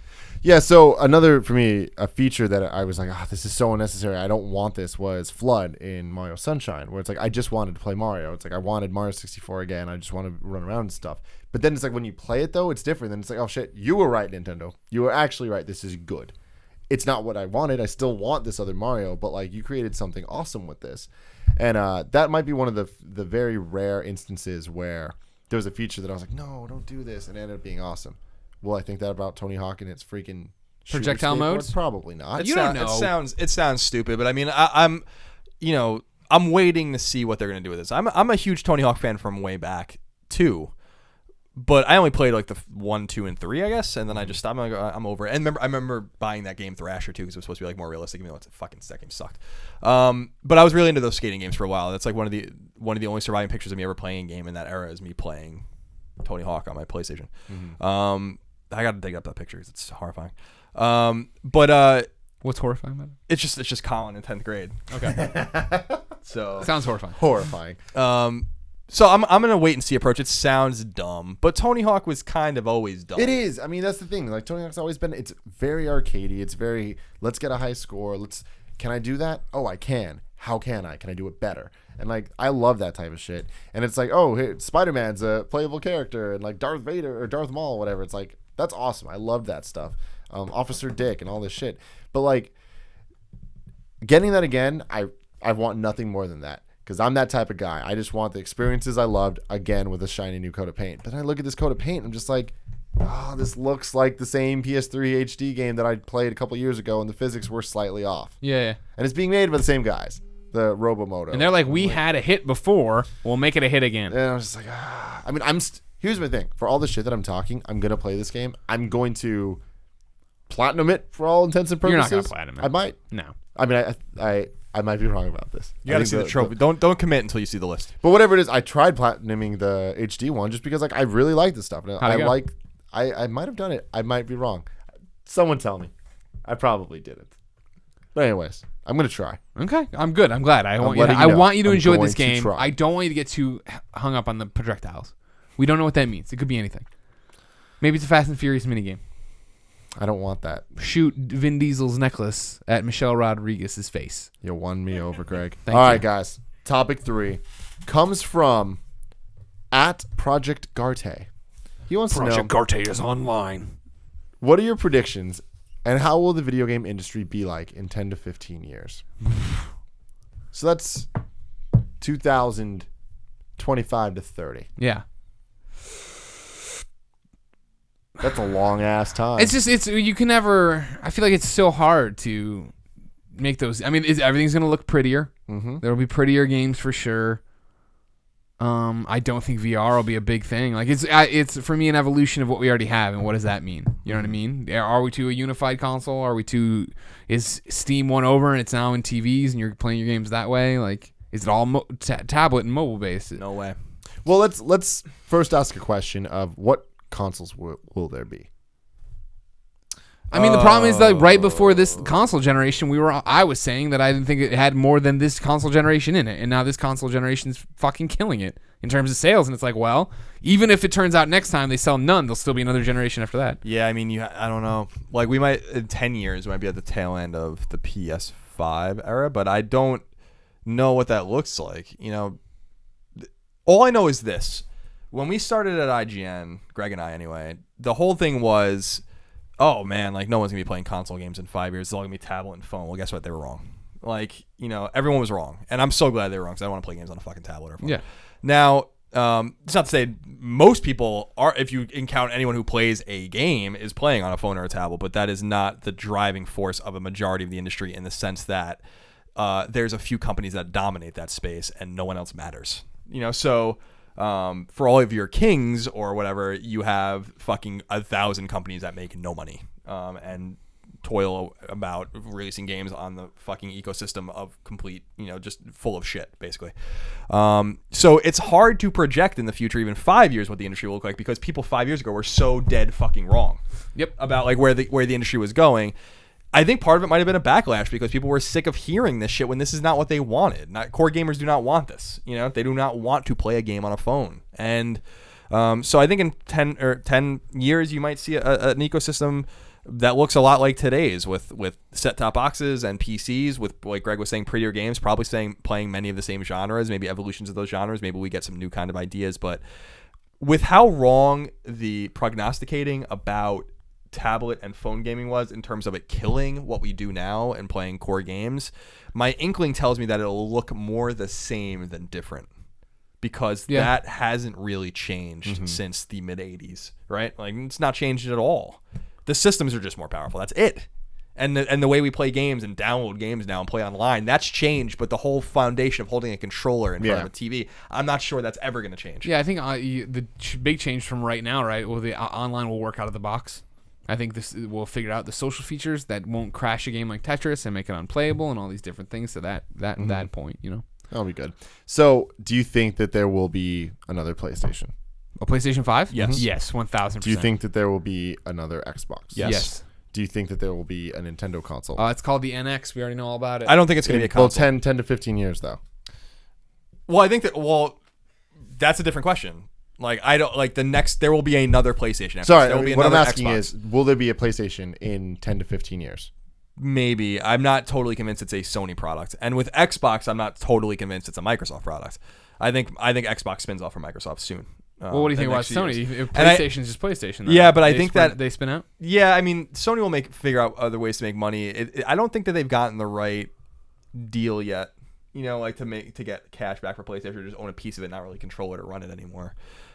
Yeah, so another, for me, a feature that I was like, this is so unnecessary, I don't want this, was Flood in Mario Sunshine, where it's like, I just wanted to play Mario. It's like, I wanted Mario 64 again. I just want to run around and stuff. But then it's like, when you play it, though, it's different. Then it's like, oh, shit, you were right, Nintendo. You were actually right. This is good. It's not what I wanted. I still want this other Mario, but, like, you created something awesome with this. And that might be one of the very rare instances where there was a feature that I was like, no, don't do this, and it ended up being awesome. Will I think that about Tony Hawk and its freaking projectile modes? Probably not. You don't know. It sounds stupid, but I mean, I'm waiting to see what they're gonna do with this. I'm a huge Tony Hawk fan from way back too, but I only played like the 1, 2, and 3, I guess, and then I just stopped. I'm over it. And I remember buying that game Thrasher too, because it was supposed to be like more realistic, even though that game sucked. But I was really into those skating games for a while. That's like one of the only surviving pictures of me ever playing a game in that era is me playing Tony Hawk on my PlayStation. I got to dig up that picture because it's horrifying. But what's horrifying about it? It's just Colin in 10th grade. Okay. So sounds horrifying. Horrifying. So I'm gonna wait and see approach. It sounds dumb, but Tony Hawk was kind of always dumb. It is. I mean, that's the thing. Like Tony Hawk's always been. It's very arcadey. It's very let's get a high score. Can I do that? Oh, I can. how can I do it better? And like I love that type of shit. And it's like, oh, hey, Spider-Man's a playable character, and like Darth Vader or Darth Maul, whatever. It's like that's awesome. I love that stuff. Officer Dick and all this shit. But like getting that again, I want nothing more than that. Because I'm that type of guy. I just want the experiences I loved again with a shiny new coat of paint. But then I look at this coat of paint, I'm just like, oh, this looks like the same PS3 HD game that I played a couple years ago, and the physics were slightly off. Yeah. And it's being made by the same guys, the Robomoto. And they're like, we had a hit before, we'll make it a hit again. And I was just like, I mean, here's my thing. For all the shit that I'm talking, I'm going to play this game. I'm going to platinum it for all intents and purposes. You're not going to platinum it. I might. No. I mean, I might be wrong about this. You got to see the trophy. Don't commit until you see the list. But whatever it is, I tried platinuming the HD one just because like I really like this stuff. And I might have done it. I might be wrong. Someone tell me. I probably didn't. But anyways, I'm gonna try. Okay, I'm good. I'm glad. I want you to enjoy this game. I don't want you to get too hung up on the projectiles. We don't know what that means. It could be anything. Maybe it's a Fast and Furious minigame. I don't want that. Shoot Vin Diesel's necklace at Michelle Rodriguez's face. You won me over, Greg. All right, guys. Topic 3 comes from @Project Garte. He wants to know, Project Garte is online. what are your predictions, and how will the video game industry be like in 10 to 15 years? So that's 2025 to 30. Yeah. That's a long ass time. You can never. I feel like it's so hard to make those. I mean, everything's gonna look prettier. Mm-hmm. There will be prettier games for sure. I don't think VR will be a big thing. Like it's for me an evolution of what we already have, and what does that mean? You know what I mean? Are we to a unified console? Is Steam won over and it's now in TVs and you're playing your games that way? Like, is it all tablet and mobile based? No way. Well, let's first ask a question of what consoles will there be? I mean, the problem is that right before this console generation, I was saying that I didn't think it had more than this console generation in it, and now this console generation is fucking killing it in terms of sales. And it's like, well, even if it turns out next time they sell none, there'll still be another generation after that. Yeah, I mean, I don't know. Like, we might in 10 years, we might be at the tail end of the PS5 era, but I don't know what that looks like. You know, all I know is this. When we started at IGN, Greg and I anyway, the whole thing was, oh man, like no one's gonna be playing console games in 5 years. It's all gonna be tablet and phone. Well, guess what? They were wrong. Like, you know, everyone was wrong, and I'm so glad they were wrong because I don't want to play games on a fucking tablet or phone. Yeah. Now, it's not to say most people are. If you encounter anyone who plays a game is playing on a phone or a tablet, but that is not the driving force of a majority of the industry in the sense that there's a few companies that dominate that space and no one else matters. You know, so. For all of your kings or whatever, you have fucking 1,000 companies that make no money and toil about releasing games on the fucking ecosystem of complete, you know, just full of shit, basically. So it's hard to project in the future, even 5 years, what the industry will look like because people 5 years ago were so dead fucking wrong. Yep. About like where the industry was going. I think part of it might have been a backlash because people were sick of hearing this shit when this is not what they wanted. Core gamers do not want this. You know, they do not want to play a game on a phone. And so I think in 10 years, you might see an ecosystem that looks a lot like today's with set-top boxes and PCs with, like Greg was saying, prettier games, probably playing many of the same genres, maybe evolutions of those genres. Maybe we get some new kind of ideas. But with how wrong the prognosticating about tablet and phone gaming was in terms of it killing what we do now and playing core games, my inkling tells me that it'll look more the same than different because that hasn't really changed since the mid 80s, right? Like it's not changed at all. The systems are just more powerful. That's it. And the way we play games and download games now and play online, that's changed. But the whole foundation of holding a controller in front of a TV, I'm not sure that's ever going to change. Yeah, I think the big change from right now, right? Well, the online will work out of the box. I think this will figure out the social features that won't crash a game like Tetris and make it unplayable and all these different things to that point, you know. That'll be good. So, do you think that there will be another PlayStation? A PlayStation 5? Yes. Yes, 1,000%. Do you think that there will be another Xbox? Yes. Do you think that there will be a Nintendo console? It's called the NX. We already know all about it. I don't think it's going to be a console. Well, 10 to 15 years, though. Well, I think that's a different question. Like I don't like the next. There will be another PlayStation. Sorry, there will be what I'm another asking Xbox. is, will there be a PlayStation in 10 to 15 years? maybe. I'm not totally convinced it's a Sony product. And with Xbox, I'm not totally convinced it's a Microsoft product. I think Xbox spins off from Microsoft soon. Well, what do you think about Sony? Years. PlayStation's just PlayStation. Though. Yeah, but I think that they spin out. Yeah, I mean, Sony will figure out other ways to make money. I don't think that they've gotten the right deal yet. You know, like to get cash back for PlayStation, or just own a piece of it, not really control it or run it anymore.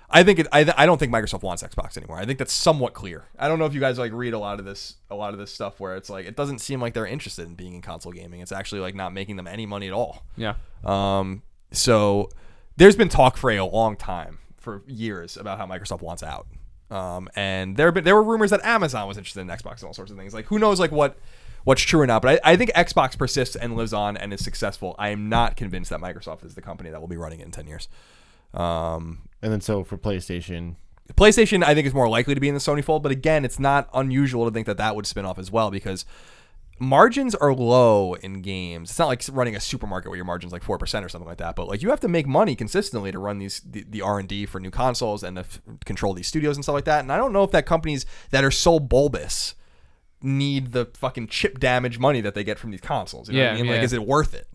I don't think Microsoft wants Xbox anymore. I think that's somewhat clear. I don't know if you guys like read a lot of this stuff where it's like it doesn't seem like they're interested in being in console gaming. It's actually like not making them any money at all. Yeah. So there's been talk for a long time, for years, about how Microsoft wants out. And there were rumors that Amazon was interested in Xbox and all sorts of things. Like who knows like what's true or not. But I think Xbox persists and lives on and is successful. I am not convinced that Microsoft is the company that will be running it in 10 years. And then so for PlayStation, I think is more likely to be in the Sony fold. But again, it's not unusual to think that would spin off as well, because margins are low in games. It's not like running a supermarket where your margin's like 4% or something like that. But like you have to make money consistently to run the R&D for new consoles and to control these studios and stuff like that. And I don't know if that companies that are so bulbous need the fucking chip damage money that they get from these consoles. You know what I mean? Like, is it worth it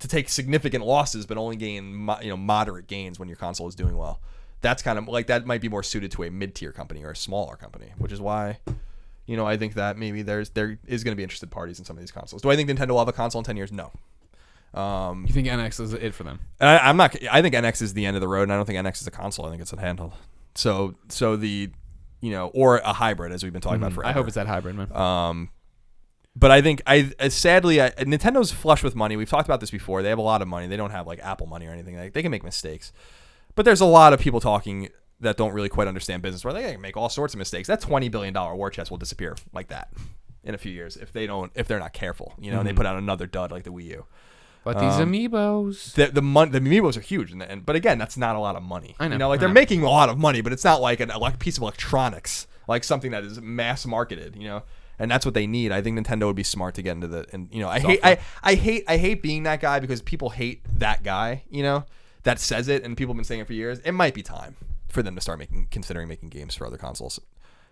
to take significant losses but only gain moderate gains when your console is doing well? That's kind of like, that might be more suited to a mid-tier company or a smaller company, which is why, I think that maybe there is going to be interested parties in some of these consoles. Do I think Nintendo will have a console in 10 years? No. You think NX is it for them? And I think NX is the end of the road, and I don't think NX is a console. I think it's a handheld. So the, or a hybrid, as we've been talking about forever. I hope it's that hybrid, man. But I think sadly, Nintendo's flush with money. We've talked about this before. They have a lot of money. They don't have like Apple money or anything. Like, they can make mistakes. But there's a lot of people talking that don't really quite understand business, where they can make all sorts of mistakes. That $20 billion war chest will disappear like that in a few years if they're not careful. And they put out another dud like the Wii U. But these amiibos, the amiibos are huge, but again, that's not a lot of money. I know. They're making a lot of money, but it's not like a piece of electronics, like something that is mass marketed. And that's what they need. I think Nintendo would be smart to get into I hate being that guy, because people hate that guy. That says it, and people have been saying it for years. It might be time for them to start considering making games for other consoles.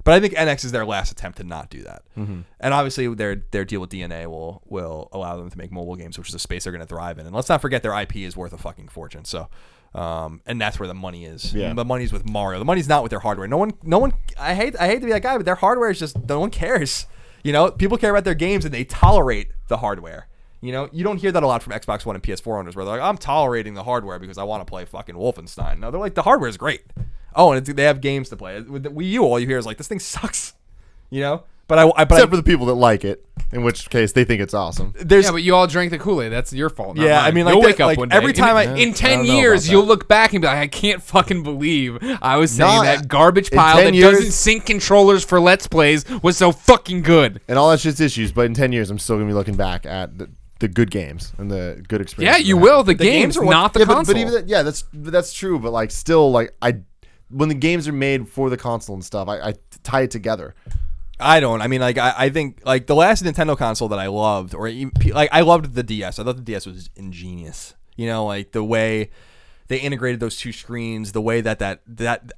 But I think NX is their last attempt to not do that. Mm-hmm. And obviously their deal with DNA will allow them to make mobile games, which is a space they're going to thrive in. And let's not forget their IP is worth a fucking fortune. So, and that's where the money is. Yeah. The money's with Mario. The money's not with their hardware. No one. I hate to be that guy, but their hardware is just, no one cares. People care about their games, and they tolerate the hardware. You don't hear that a lot from Xbox One and PS4 owners, where they're like, I'm tolerating the hardware because I want to play fucking Wolfenstein. No, they're like, the hardware is great. Oh, and they have games to play. With the Wii U, all you hear is like, this thing sucks. But except for the people that like it, in which case they think it's awesome. But you all drank the Kool-Aid. That's your fault. Not mine. I mean, you'll wake up one day. Every time in 10 years, you'll look back and be like, I can't fucking believe I was saying that garbage pile that doesn't sync controllers for Let's Plays was so fucking good. And all that's just issues, but in 10 years, I'm still going to be looking back at the good games and the good experience. Yeah, you will. The games are not the console. But even that's true. But like, still, like, when the games are made for the console and stuff, I tie it together. I don't. I mean, like, I think like the last Nintendo console that I loved, or like I loved the DS. I thought the DS was ingenious. Like the way they integrated those two screens, the way that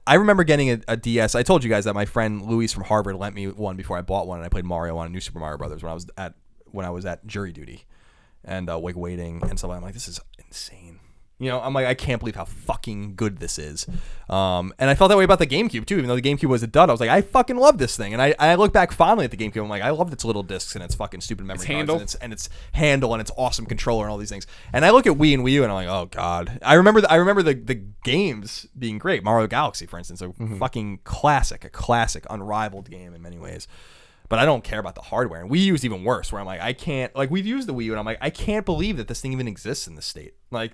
I remember getting a DS. I told you guys that my friend Luis from Harvard lent me one before I bought one, and I played Mario on New Super Mario Brothers when I was at jury duty. And like waiting and stuff. I'm like, this is insane. I'm like, I can't believe how fucking good this is. And I felt that way about the GameCube too, even though the GameCube was a dud. I was like, I fucking love this thing. And I look back fondly at the GameCube. I'm like, I loved its little discs and its fucking stupid memory cards and its handle and its awesome controller and all these things. And I look at Wii and Wii U and I'm like, oh god. I remember the games being great. Mario Galaxy, for instance, a fucking classic, unrivaled game in many ways. But I don't care about the hardware. And Wii U is even worse, where I'm like, I can't, like, we've used the Wii U and I'm like, I can't believe that this thing even exists in this state. Like,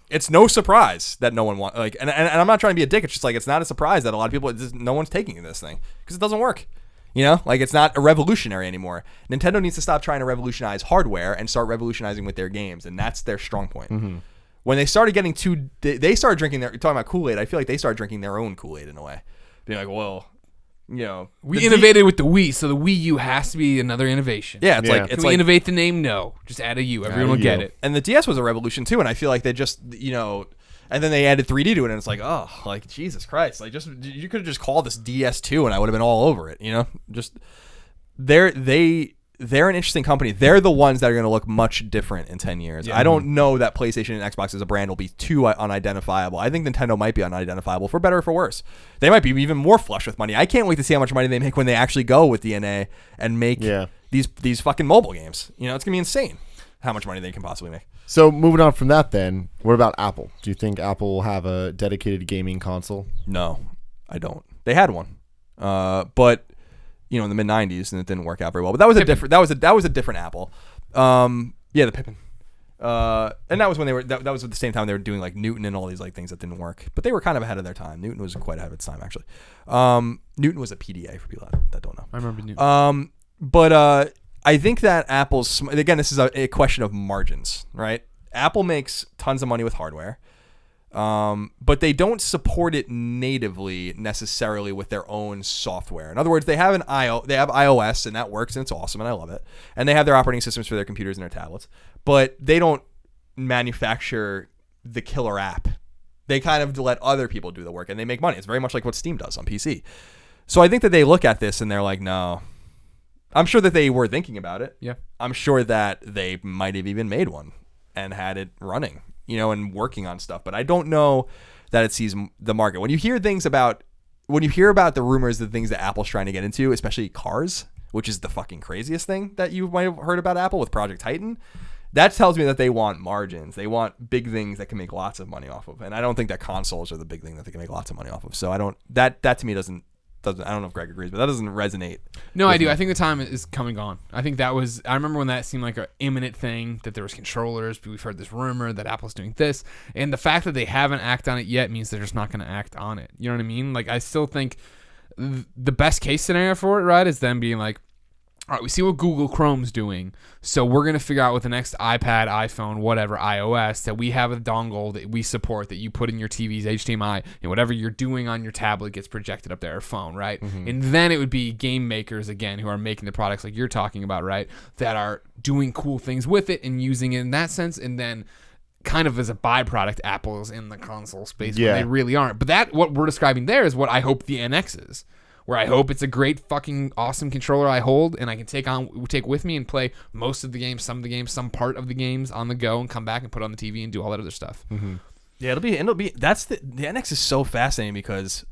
it's no surprise that no one wants, like, and I'm not trying to be a dick. It's just like, it's not a surprise that a lot of people, no one's taking this thing because it doesn't work. Like, it's not a revolutionary anymore. Nintendo needs to stop trying to revolutionize hardware and start revolutionizing with their games. And that's their strong point. Mm-hmm. When they started getting they started drinking you're talking about Kool-Aid. I feel like they started drinking their own Kool-Aid in a way. Being like, well, we innovated with the Wii, so the Wii U has to be another innovation. Yeah, it's like innovate the name? No, just add a U. Everyone will get it. And the DS was a revolution too, and I feel like they just and then they added 3D to it, and it's like, oh, like Jesus Christ, like you could have just called this DS2, and I would have been all over it. Just they they're an interesting company. They're the ones that are going to look much different in 10 years. I don't know that PlayStation and Xbox as a brand will be too unidentifiable. I think Nintendo might be unidentifiable for better or for worse. They might be even more flush with money. I can't wait to see how much money they make when they actually go with DNA and make these fucking mobile games. You know, it's going to be insane how much money they can possibly make. So moving on from that then, what about Apple? Do you think Apple will have a dedicated gaming console? No, I don't. They had one. But you know, in the mid '90s, and it didn't work out very well. But that was a different. That was a different Apple. The Pippin. And that was when they were. That was at the same time they were doing like Newton and all these like things that didn't work. But they were kind of ahead of their time. Newton was quite ahead of its time actually. Newton was a PDA for people that don't know. I remember Newton. But I think that Apple's, again, this is a question of margins, right? Apple makes tons of money with hardware. But they don't support it natively necessarily with their own software. In other words, they have iOS and that works and it's awesome and I love it. And they have their operating systems for their computers and their tablets, but they don't manufacture the killer app. They kind of let other people do the work and they make money. It's very much like what Steam does on PC. So I think that they look at this and they're like, no. I'm sure that they were thinking about it. Yeah. I'm sure that they might have even made one and had it running, you know, and working on stuff. But I don't know that it sees the market. When you hear about the rumors, the things that Apple's trying to get into, especially cars, which is the fucking craziest thing that you might have heard about Apple with Project Titan, that tells me that they want margins. They want big things that can make lots of money off of. And I don't think that consoles are the big thing that they can make lots of money off of. So I don't, that to me doesn't, I don't know if Greg agrees, but that doesn't resonate. No, I do. I think the time is coming on. I think I remember when that seemed like an imminent thing, that there was controllers. We've heard this rumor that Apple's doing this. And the fact that they haven't acted on it yet means they're just not going to act on it. You know what I mean? Like, I still think the best case scenario for it, right, is them being like, all right, we see what Google Chrome's doing, so we're going to figure out with the next iPad, iPhone, whatever, iOS, that we have a dongle that we support that you put in your TV's HDMI, and whatever you're doing on your tablet gets projected up there, or phone, right? Mm-hmm. And then it would be game makers, again, who are making the products like you're talking about, right, that are doing cool things with it and using it in that sense, and then kind of as a byproduct, Apple's in the console space when they really aren't. But that, what we're describing there, is what I hope the NX is. Where I hope it's a great fucking awesome controller I hold and I can take with me and play most of the games, some of the games, some part of the games on the go and come back and put it on the TV and do all that other stuff. Mm-hmm. Yeah, it'll be that's the NX is so fascinating because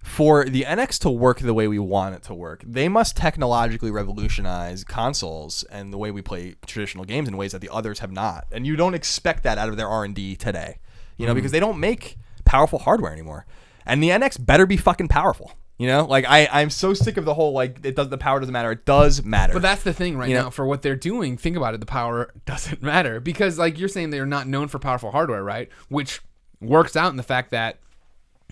for the NX to work the way we want it to work, they must technologically revolutionize consoles and the way we play traditional games in ways that the others have not. And you don't expect that out of their R&D today, you know, because they don't make powerful hardware anymore. And the NX better be fucking powerful. You know, like I'm so sick of the whole like the power doesn't matter. It does matter. But that's the thing right now for what they're doing. Think about it. The power doesn't matter because like you're saying they're not known for powerful hardware, right? Which works out in the fact that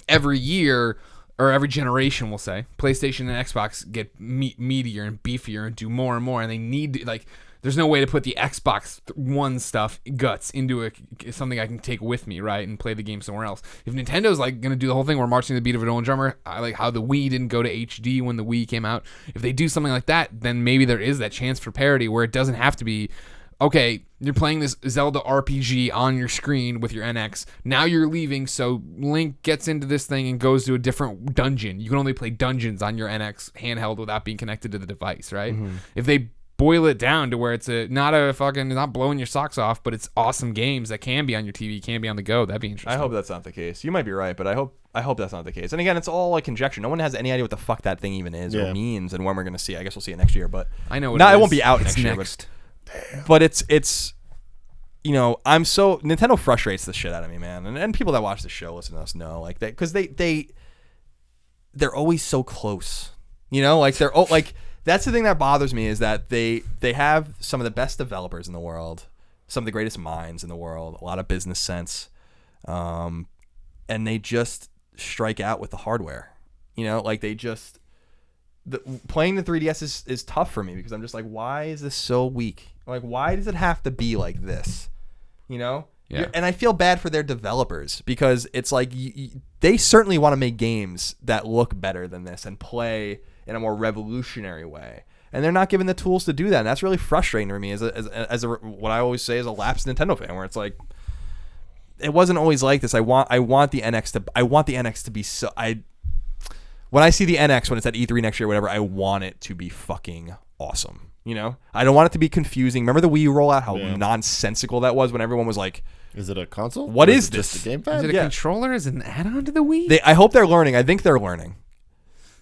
every year or every generation, we'll say, PlayStation and Xbox get meatier and beefier and do more and more, and they need to, like. There's no way to put the Xbox One stuff guts into something I can take with me, right, and play the game somewhere else. If Nintendo's like gonna do the whole thing, we're marching to the beat of an old drummer. I like how the Wii didn't go to HD when the Wii came out. If they do something like that, then maybe there is that chance for parity where it doesn't have to be, okay, you're playing this Zelda RPG on your screen with your NX. Now you're leaving, so Link gets into this thing and goes to a different dungeon. You can only play dungeons on your NX handheld without being connected to the device, right? Mm-hmm. If they boil it down to where it's not blowing your socks off, but it's awesome games that can be on your TV, can be on the go. That'd be interesting. I hope that's not the case. You might be right, but I hope that's not the case. And again, it's all like conjecture. No one has any idea what the fuck that thing even is or means and when we're gonna see it. I guess we'll see it next year, but I know it won't be out next year. But it's you know, Nintendo frustrates the shit out of me, man. And people that watch the show listen to us know like that because they're always so close. You know, like they're like. That's the thing that bothers me is that they have some of the best developers in the world, some of the greatest minds in the world, a lot of business sense, and they just strike out with the hardware. You know, like playing the 3DS is tough for me because I'm just like, why is this so weak? Like, why does it have to be like this? You know? Yeah. And I feel bad for their developers because it's like they certainly want to make games that look better than this and play in a more revolutionary way, and they're not given the tools to do that. And that's really frustrating for me as what I always say as a lapsed Nintendo fan, where it's like it wasn't always like this. I want the NX to be so. When I see the NX when it's at E3 next year, or whatever, I want it to be fucking awesome. I don't want it to be confusing. Remember the Wii U rollout? How nonsensical that was when everyone was like, "Is it a console? What is this? Just a gamepad? Is it a controller? Is it an add-on to the Wii?" I hope they're learning. I think they're learning.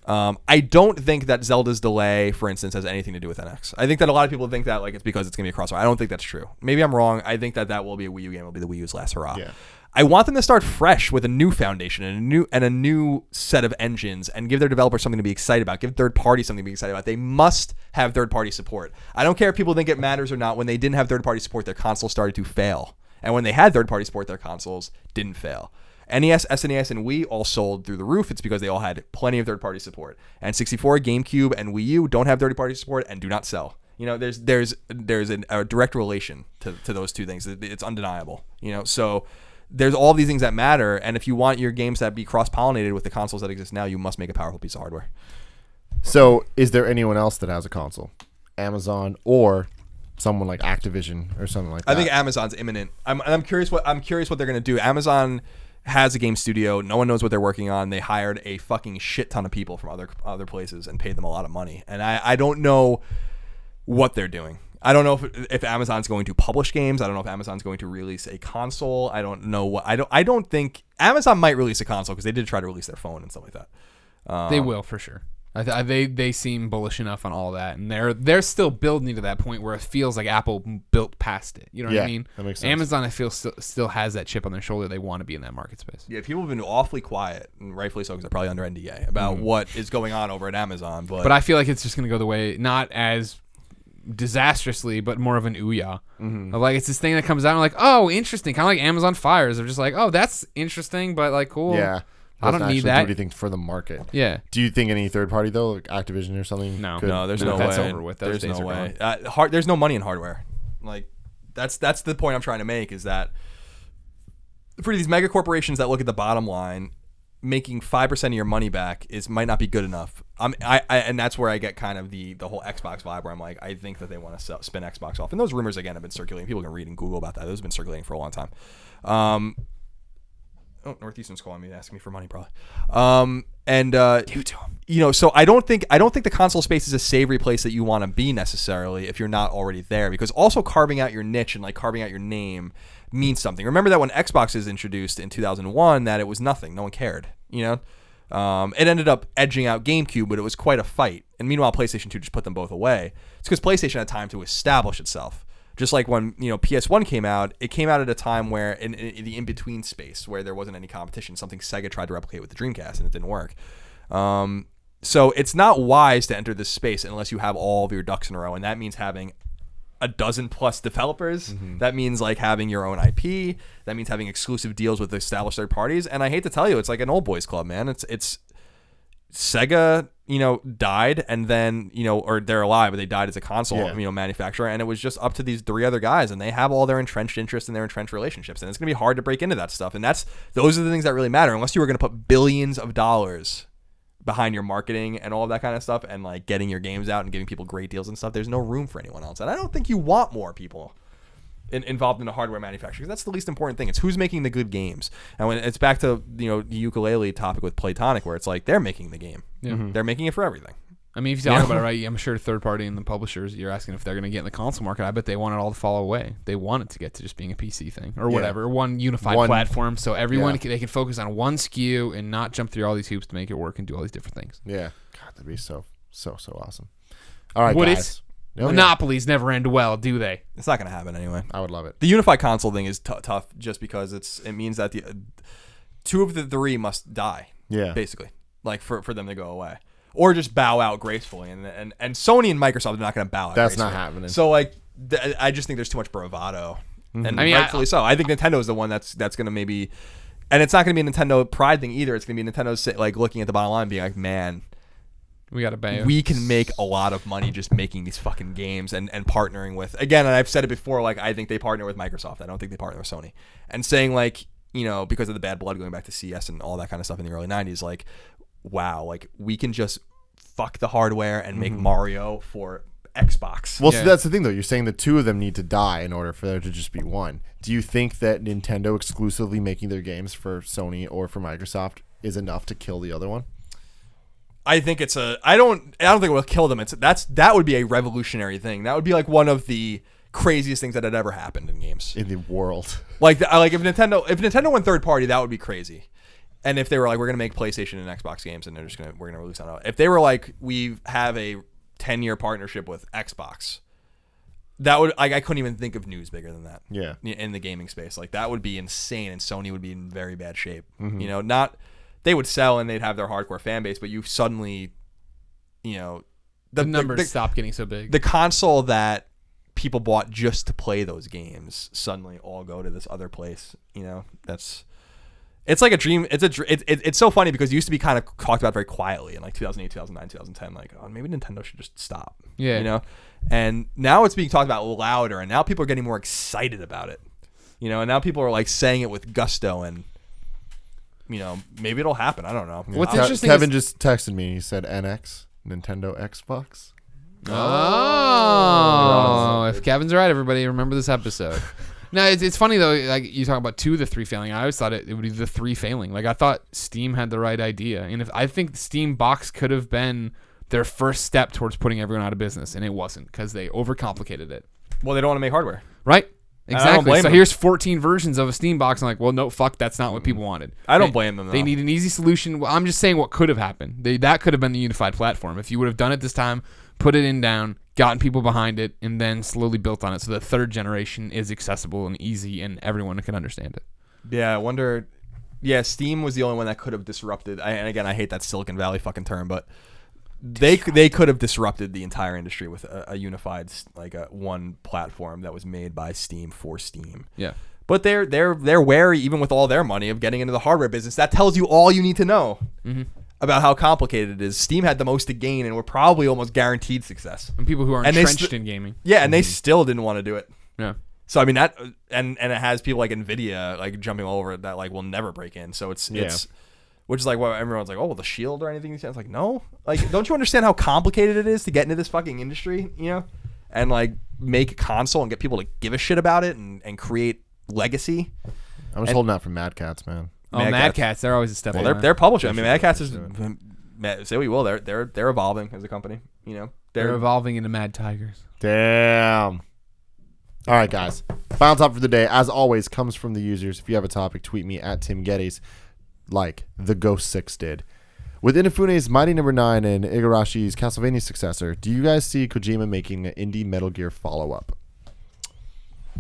I don't think that Zelda's delay, for instance, has anything to do with NX. I think that a lot of people think that like it's because it's going to be a crossover. I don't think that's true. Maybe I'm wrong. I think that will be a Wii U game. It'll be the Wii U's last hurrah. Yeah. I want them to start fresh with a new foundation and a new set of engines and give their developers something to be excited about. Give third parties something to be excited about. They must have third party support. I don't care if people think it matters or not. When they didn't have third party support, their consoles started to fail. And when they had third party support, their consoles didn't fail. NES, SNES, and Wii all sold through the roof. It's because they all had plenty of third party support. And 64, GameCube, and Wii U don't have third party support and do not sell. There's a direct relation to those two things. It's undeniable. So there's all these things that matter, and if you want your games to be cross-pollinated with the consoles that exist now, you must make a powerful piece of hardware. So, is there anyone else that has a console? Amazon or someone like Activision or something like that? I think Amazon's imminent. I'm curious what they're going to do. Amazon has a game studio. No one knows what they're working on. They hired a fucking shit ton of people from other places and paid them a lot of money, and I don't know what they're doing. I don't know if Amazon's going to publish games. I don't know if Amazon's going to release a console. I don't know what. I don't think Amazon might release a console because they did try to release their phone and stuff like that. They will for sure. They seem bullish enough on all that, and they're still building to that point where it feels like Apple built past it. You know what I mean? That makes sense. Amazon, I feel, still has that chip on their shoulder. They want to be in that market space. Yeah, people have been awfully quiet, and rightfully so, because they're probably under NDA about what is going on over at Amazon. But I feel like it's just going to go the way, not as disastrously, but more of an ooh-yah. Of like, it's this thing that comes out and like, oh, interesting, kind of like Amazon Fires. They're just like, oh, that's interesting, but like, cool. Yeah. I don't need that. Do anything for the market. Yeah. Do you think any third party though, like Activision or something? No, there's no way. That's over with. Those There's days no are way. gone. There's no money in hardware. Like that's the point I'm trying to make, is that for these mega corporations that look at the bottom line, making 5% of your money back might not be good enough. And that's where I get kind of the whole Xbox vibe, where I'm like, I think that they want to spin Xbox off. And those rumors again have been circulating. People can read and Google about that. Those have been circulating for a long time. Northeastern's calling me, asking me for money, probably. So I don't think the console space is a savory place that you want to be necessarily if you're not already there, because also carving out your niche and like carving out your name means something. Remember that when Xbox was introduced in 2001, that it was nothing. No one cared. It ended up edging out GameCube, but it was quite a fight. And meanwhile, PlayStation 2 just put them both away. It's because PlayStation had time to establish itself. Just like when PS1 came out, it came out at a time where in the in-between space where there wasn't any competition, something Sega tried to replicate with the Dreamcast and it didn't work. So it's not wise to enter this space unless you have all of your ducks in a row, and that means having a dozen plus developers. That means like having your own IP. That means having exclusive deals with established third parties. And I hate to tell you, it's like an old boys club, man. It's Sega, died, and then, or they're alive, but they died as a console, manufacturer, and it was just up to these three other guys, and they have all their entrenched interests and their entrenched relationships, and it's going to be hard to break into that stuff. And those are the things that really matter, unless you were going to put billions of dollars behind your marketing and all of that kind of stuff, and like getting your games out and giving people great deals and stuff. There's no room for anyone else, and I don't think you want more people involved in the hardware manufacturing. That's the least important thing. It's who's making the good games. And when it's back to the Yooka-Laylee topic with Playtonic, where it's like they're making the game. They're making it for everything. I mean, if you talk about it, right, I'm sure third party and the publishers, you're asking if they're going to get in the console market. I bet they want it all to fall away. They want it to get to just being a PC thing or whatever, one unified platform, so everyone they can focus on one SKU and not jump through all these hoops to make it work and do all these different things. Yeah, God, that'd be so awesome. All right, guys. Monopolies never end well, do they? It's not going to happen anyway. I would love it. The unified console thing is tough just because it means that the two of the three must die. Yeah, basically, like for them to go away, or just bow out gracefully. And Sony and Microsoft are not going to bow out. That's gracefully. Not happening. So like, I just think there's too much bravado, and rightfully so. I think Nintendo is the one that's going to maybe, and it's not going to be a Nintendo pride thing either. It's going to be Nintendo like looking at the bottom line, and being like, man. We can make a lot of money just making these fucking games and partnering with, again, and I've said it before, like, I think they partner with Microsoft. I don't think they partner with Sony. And saying, like, because of the bad blood going back to CS and all that kind of stuff in the early 90s, like, wow, like, we can just fuck the hardware and make Mario for Xbox. Well, so that's the thing, though. You're saying the two of them need to die in order for there to just be one. Do you think that Nintendo exclusively making their games for Sony or for Microsoft is enough to kill the other one? I think it's I don't think it will kill them. That would be a revolutionary thing. That would be like one of the craziest things that had ever happened in games in the world. Like if Nintendo went third party, that would be crazy. And if they were like, we're gonna make PlayStation and Xbox games, and we're gonna release on it. If they were like, we have a 10-year partnership with Xbox, that would I couldn't even think of news bigger than that. Yeah. In the gaming space, like that would be insane, and Sony would be in very bad shape. Mm-hmm. They would sell and they'd have their hardcore fan base, but you suddenly, the numbers stop getting so big. The console that people bought just to play those games suddenly all go to this other place. It's like a dream. It's so funny because it used to be kind of talked about very quietly in like 2008, 2009, 2010. Like, oh, maybe Nintendo should just stop. Yeah. And now it's being talked about louder, and now people are getting more excited about it. And now people are like saying it with gusto, and maybe it'll happen. I don't know. What's interesting? Kevin just texted me. He said NX, Nintendo Xbox. Oh, if Kevin's right, everybody remember this episode. No, it's funny though. Like you talk about 2 of the 3 failing. I always thought it would be the 3 failing. Like I thought Steam had the right idea, and I think the Steam box could have been their first step towards putting everyone out of business, and it wasn't because they overcomplicated it. Well, they don't want to make hardware, right? Exactly. So them. here's 14 versions of a Steam box. I'm like, well, no, fuck, that's not what people wanted. I don't blame them, though. They need an easy solution. Well, I'm just saying what could have happened. That could have been the unified platform. If you would have done it this time, put it in down, gotten people behind it, and then slowly built on it so the third generation is accessible and easy and everyone can understand it. Yeah, I wonder. Yeah, Steam was the only one that could have disrupted. And again, I hate that Silicon Valley fucking term, but they could have disrupted the entire industry with a unified, like a one platform that was made by Steam for Steam. Yeah. But they're wary, even with all their money, of getting into the hardware business. That tells you all you need to know about how complicated it is. Steam had the most to gain, and were probably almost guaranteed success. And people who are entrenched in gaming. Yeah, and they still didn't want to do it. Yeah. So I mean that, and it has people like Nvidia like jumping all over it that like will never break in. So it's which is like what everyone's like, oh, well, the Shield or anything. It's like, no, like, don't you understand how complicated it is to get into this fucking industry, and like make a console and get people to give a shit about it and create legacy. I was holding out for Mad Cats, man. Mad Cats, they're always a step. Well, they're publishing. I mean, Mad Cats is say what you will, they're evolving as a company. They're evolving into Mad Tigers. Damn. All right, guys. Final topic for the day, as always, comes from the users. If you have a topic, tweet me at Tim Gettys, like the Ghost 6 did. With Inafune's Mighty Number 9 and Igarashi's Castlevania successor, do you guys see Kojima making an indie Metal Gear follow-up?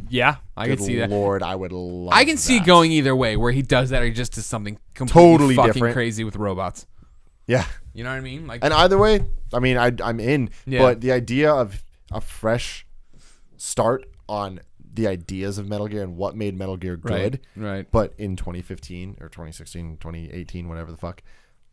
Yeah, I can see that. Lord, I would love I can see going either way, where he does that or he just does something completely totally fucking different, crazy with robots. Yeah. You know what I mean? Like, and either way, I mean, I'm in. Yeah. But the idea of a fresh start on the ideas of Metal Gear and what made Metal Gear good. Right. But in 2015 or 2016, 2018, whatever the fuck.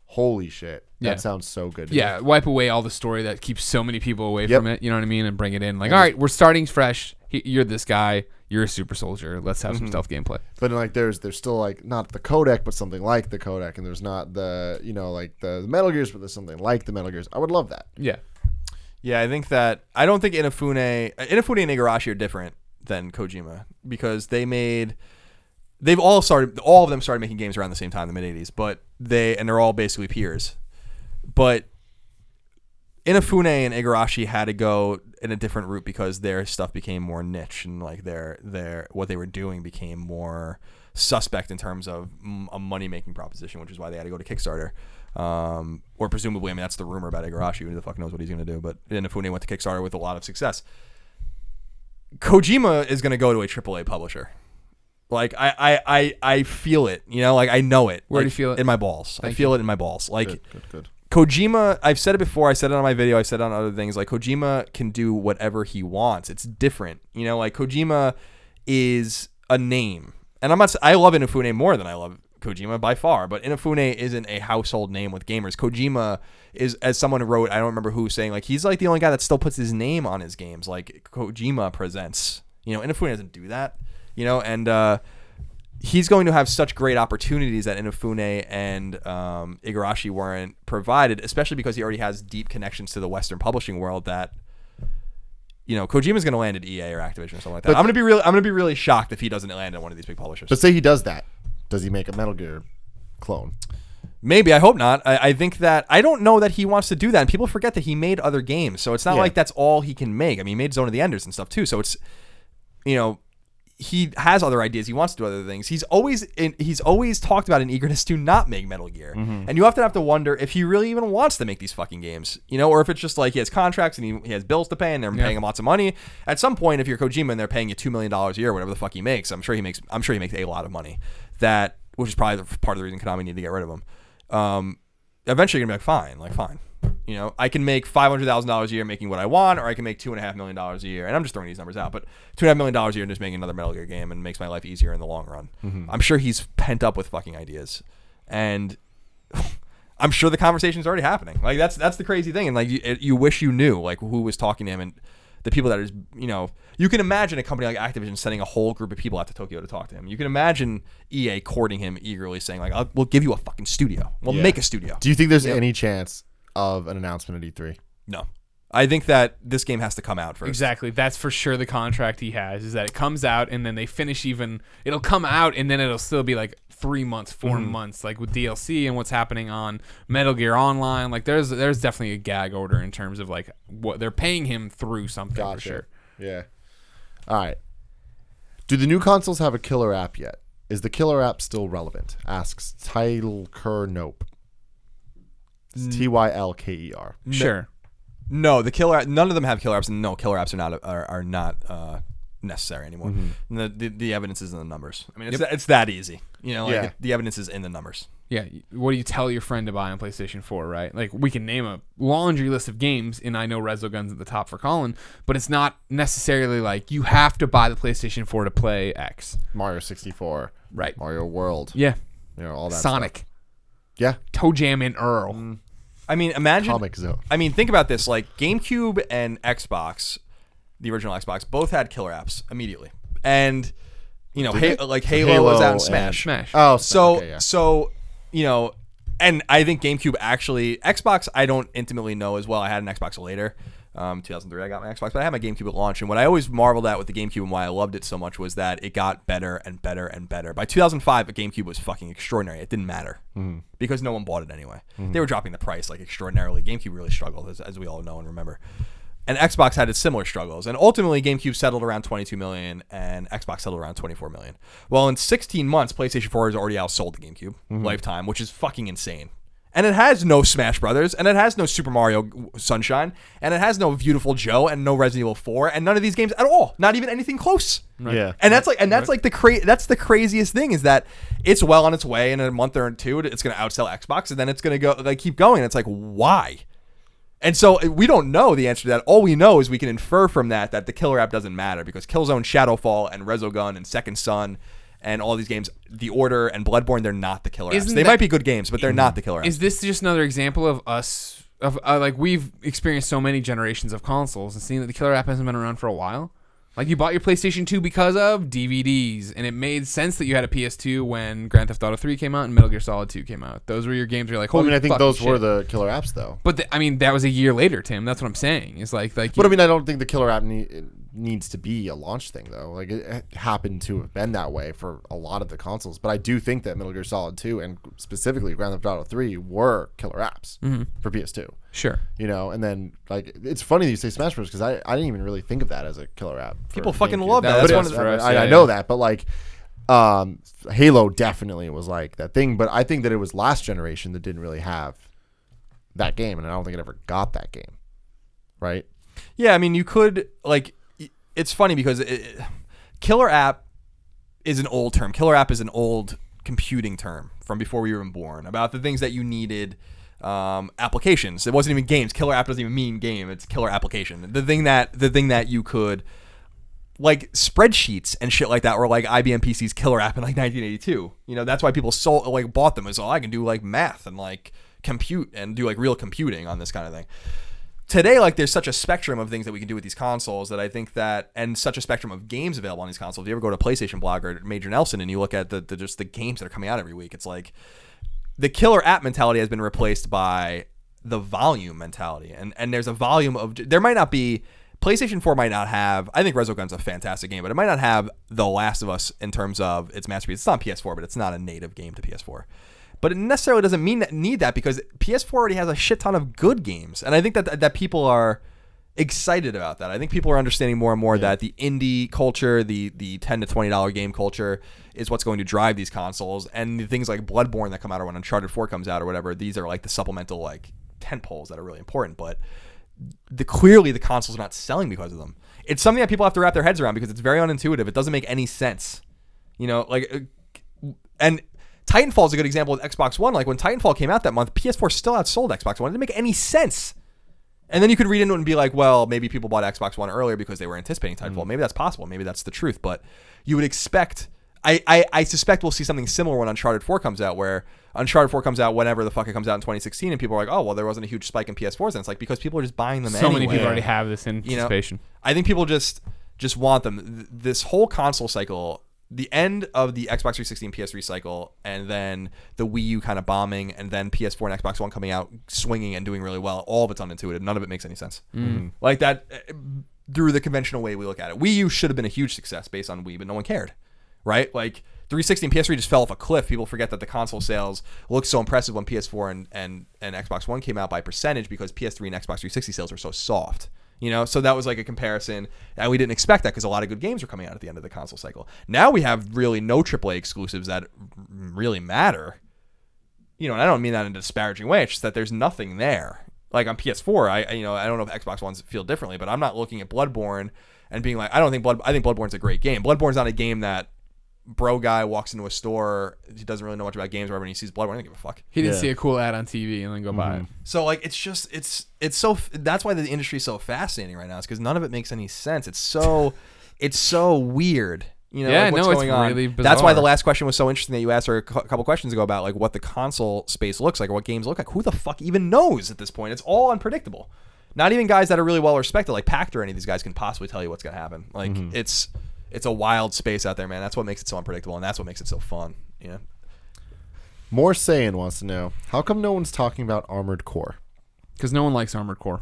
Holy shit. That sounds so good. Yeah, wipe away all the story that keeps so many people away from it. You know what I mean? And bring it in. Like, all right, we're starting fresh. You're this guy. You're a super soldier. Let's have some stealth gameplay. But like, there's still like not the codec, but something like the codec, and there's not the like the Metal Gears, but there's something like the Metal Gears. I would love that. Yeah. Yeah, I think that I don't think Inafune and Igarashi are different than Kojima because all of them started making games around the same time, the mid 80s, but they're all basically peers. But Inafune and Igarashi had to go in a different route because their stuff became more niche and like their what they were doing became more suspect in terms of a money making proposition, which is why they had to go to Kickstarter. Or presumably, I mean, that's the rumor about Igarashi. Who the fuck knows what he's going to do? But Inafune went to Kickstarter with a lot of success. Kojima is going to go to a AAA publisher. Like I feel it, like I know it. Where do you feel it? In my balls. I feel it in my balls. Like good. Kojima, I've said it before. I said it on my video. I said it on other things. Like Kojima can do whatever he wants. It's different, like Kojima is a name, and I love Inafune more than I love Kojima by far. But Inafune isn't a household name with gamers. Kojima is, as someone wrote, I don't remember who, saying like he's like the only guy that still puts his name on his games. Like Kojima presents. Inafune doesn't do that. And he's going to have such great opportunities that Inafune and Igarashi weren't provided, especially because he already has deep connections to the Western publishing world. That Kojima's going to land at EA or Activision or something like that. I'm going to be really shocked if he doesn't land at one of these big publishers. But say he does that, does he make a Metal Gear clone? Maybe. I hope not. I think that I don't know that he wants to do that, and people forget that he made other games, so it's not like that's all he can make. I mean, he made Zone of the Enders and stuff too, so it's, you know, he has other ideas. He wants to do other things. He's always talked about an eagerness to not make Metal Gear, and you often have to wonder if he really even wants to make these fucking games, you know, or if it's just like he has contracts and he has bills to pay and they're paying him lots of money. At some point, if you're Kojima and they're paying you $2 million a year, whatever the fuck he makes, I'm sure he makes a lot of money. Which is probably part of the reason Konami needed to get rid of him. Eventually you're gonna be like, fine. You know, I can make $500,000 a year making what I want, or I can make $2.5 million a year. And I'm just throwing these numbers out, but $2.5 million a year and just making another Metal Gear game and makes my life easier in the long run. I'm sure he's pent up with fucking ideas, and I'm sure the conversation's already happening. Like that's the crazy thing, and like you wish you knew like who was talking to him and the people that is, you know, you can imagine a company like Activision sending a whole group of people out to Tokyo to talk to him. You can imagine EA courting him eagerly, saying like, "We'll give you a fucking studio. We'll make a studio." Do you think there's any chance of an announcement at E3? No. I think that this game has to come out first. Exactly. That's for sure the contract he has, is that it comes out and then they finish it'll come out and then it'll still be like 3 months, 4 months, like with DLC and what's happening on Metal Gear Online. Like there's definitely a gag order in terms of like what they're paying him through something for sure. Yeah. All right. Do the new consoles have a killer app yet? Is the killer app still relevant? Asks Tylker Nope. Tylker. Sure. No, none of them have killer apps, and no, killer apps are not necessary anymore. The evidence is in the numbers. I mean, it's that easy. You know, like the evidence is in the numbers. Yeah. What do you tell your friend to buy on PlayStation 4, right? Like we can name a laundry list of games, and I know Resogun's at the top for Colin, but it's not necessarily like you have to buy the PlayStation 4 to play X. Mario 64. Right. Mario World. Yeah. You know, all that Sonic. stuff. Yeah. Toe Jam and Earl. I mean, imagine. Comic Zone. I mean, think about this. Like GameCube and Xbox, the original Xbox, both had killer apps immediately, and you know, Halo was out in Smash. Oh, so you know, and I think GameCube actually, Xbox I don't intimately know as well. I had an Xbox later. 2003 I got my Xbox, but I had my GameCube at launch, and what I always marveled at with the GameCube and why I loved it so much was that it got better and better and better. By 2005, the GameCube was fucking extraordinary. It didn't matter because no one bought it anyway. They were dropping the price like extraordinarily. GameCube really struggled, as we all know and remember. And Xbox had its similar struggles, and ultimately GameCube settled around 22 million and Xbox settled around 24 million. Well, in 16 months, PlayStation 4 has already outsold the GameCube lifetime, which is fucking insane. And it has no Smash Brothers, and it has no Super Mario Sunshine, and it has no Beautiful Joe, and no Resident Evil 4, and none of these games at all. Not even anything close. Right. Yeah. And that's the craziest thing is that it's well on its way. In a month or two, it's going to outsell Xbox, and then it's going to go like keep going. And it's like, why? And so we don't know the answer to that. All we know is we can infer from that the killer app doesn't matter because Killzone, Shadowfall, and Resogun, and Second Son, and all these games, The Order and Bloodborne, they're not the killer apps. They might be good games, but they're not the killer apps. Is this just another example of us, like we've experienced so many generations of consoles and seeing that the killer app hasn't been around for a while? Like you bought your PlayStation 2 because of DVDs, and it made sense that you had a PS2 when Grand Theft Auto 3 came out and Metal Gear Solid 2 came out. Those were your games where you're like, holy I think those were shit. the killer apps, though. But I mean, that was a year later, Tim. That's what I'm saying. It's like. But I mean, I don't think the killer app needs to be a launch thing, though. Like it happened to have been that way for a lot of the consoles. But I do think that Metal Gear Solid 2 and specifically Grand Theft Auto 3 were killer apps for PS2. Sure. You know, and then like it's funny that you say Smash Bros. Because I didn't even really think of that as a killer app. People fucking love that. That's one of I know that, but like Halo definitely was like that thing. But I think that it was last generation that didn't really have that game, and I don't think it ever got that game. Right? Yeah, I mean, you could like. It's funny because killer app is an old term. Killer app is an old computing term from before we were even born about the things that you needed. Applications. It wasn't even games. Killer app doesn't even mean game. It's killer application. The thing that you could like spreadsheets and shit like that were like IBM PC's killer app in like 1982. You know, that's why people bought them as I can do like math and like compute and do like real computing on this kind of thing. Today, like there's such a spectrum of things that we can do with these consoles that I think that, and such a spectrum of games available on these consoles. If you ever go to PlayStation Blog or Major Nelson and you look at the just the games that are coming out every week, it's like the killer app mentality has been replaced by the volume mentality. And there's a volume of, there might not be, PlayStation 4 might not have, I think Resogun's a fantastic game, but it might not have The Last of Us in terms of its masterpiece. It's on PS4, but it's not a native game to PS4. But it necessarily doesn't need that because PS4 already has a shit ton of good games. And I think that people are excited about that. I think people are understanding more and more that the indie culture, the $10 to $20 game culture is what's going to drive these consoles. And the things like Bloodborne that come out or when Uncharted 4 comes out or whatever, these are like the supplemental like tentpoles that are really important. But clearly the consoles are not selling because of them. It's something that people have to wrap their heads around because it's very unintuitive. It doesn't make any sense. You know, like, and Titanfall is a good example with Xbox One. Like when Titanfall came out that month, PS4 still outsold Xbox One. It didn't make any sense. And then you could read into it and be like, well, maybe people bought Xbox One earlier because they were anticipating Titanfall. Maybe that's possible. Maybe that's the truth. But you would expect... I suspect we'll see something similar when Uncharted 4 comes out, where Uncharted 4 comes out whenever the fuck it comes out in 2016, and people are like, oh, well, there wasn't a huge spike in PS4s. And it's like, because people are just buying them anyway. So many people already have this anticipation. You know, I think people just want them. This whole console cycle... The end of the Xbox 360 and PS3 cycle, and then the Wii U kind of bombing, and then PS4 and Xbox One coming out swinging and doing really well. All of it's unintuitive. None of it makes any sense. Like that, through the conventional way we look at it. Wii U should have been a huge success based on Wii, but no one cared, right? Like 360 and PS3 just fell off a cliff. People forget that the console sales looked so impressive when PS4 and Xbox One came out by percentage because PS3 and Xbox 360 sales were so soft. You know, so that was like a comparison, and we didn't expect that because a lot of good games were coming out at the end of the console cycle. Now we have really no AAA exclusives that really matter. You know, and I don't mean that in a disparaging way. It's just that there's nothing there. Like on PS4, I don't know if Xbox Ones feel differently, but I'm not looking at Bloodborne and being like, I think Bloodborne's a great game. Bloodborne's not a game that bro guy walks into a store, he doesn't really know much about games, or whatever, and he sees Bloodborne, I don't give a fuck. He didn't see a cool ad on TV and then go buy it. So like it's so that's why the industry is so fascinating right now, is because none of it makes any sense. It's so weird. You know, like what's going on. Really bizarre. That's why the last question was so interesting that you asked her a couple questions ago about like what the console space looks like or what games look like. Who the fuck even knows at this point? It's all unpredictable. Not even guys that are really well respected like Pact or any of these guys can possibly tell you what's going to happen. Like it's a wild space out there, man. That's what makes it so unpredictable, and that's what makes it so fun. You know? More Saiyan wants to know, how come no one's talking about Armored Core? Because no one likes Armored Core.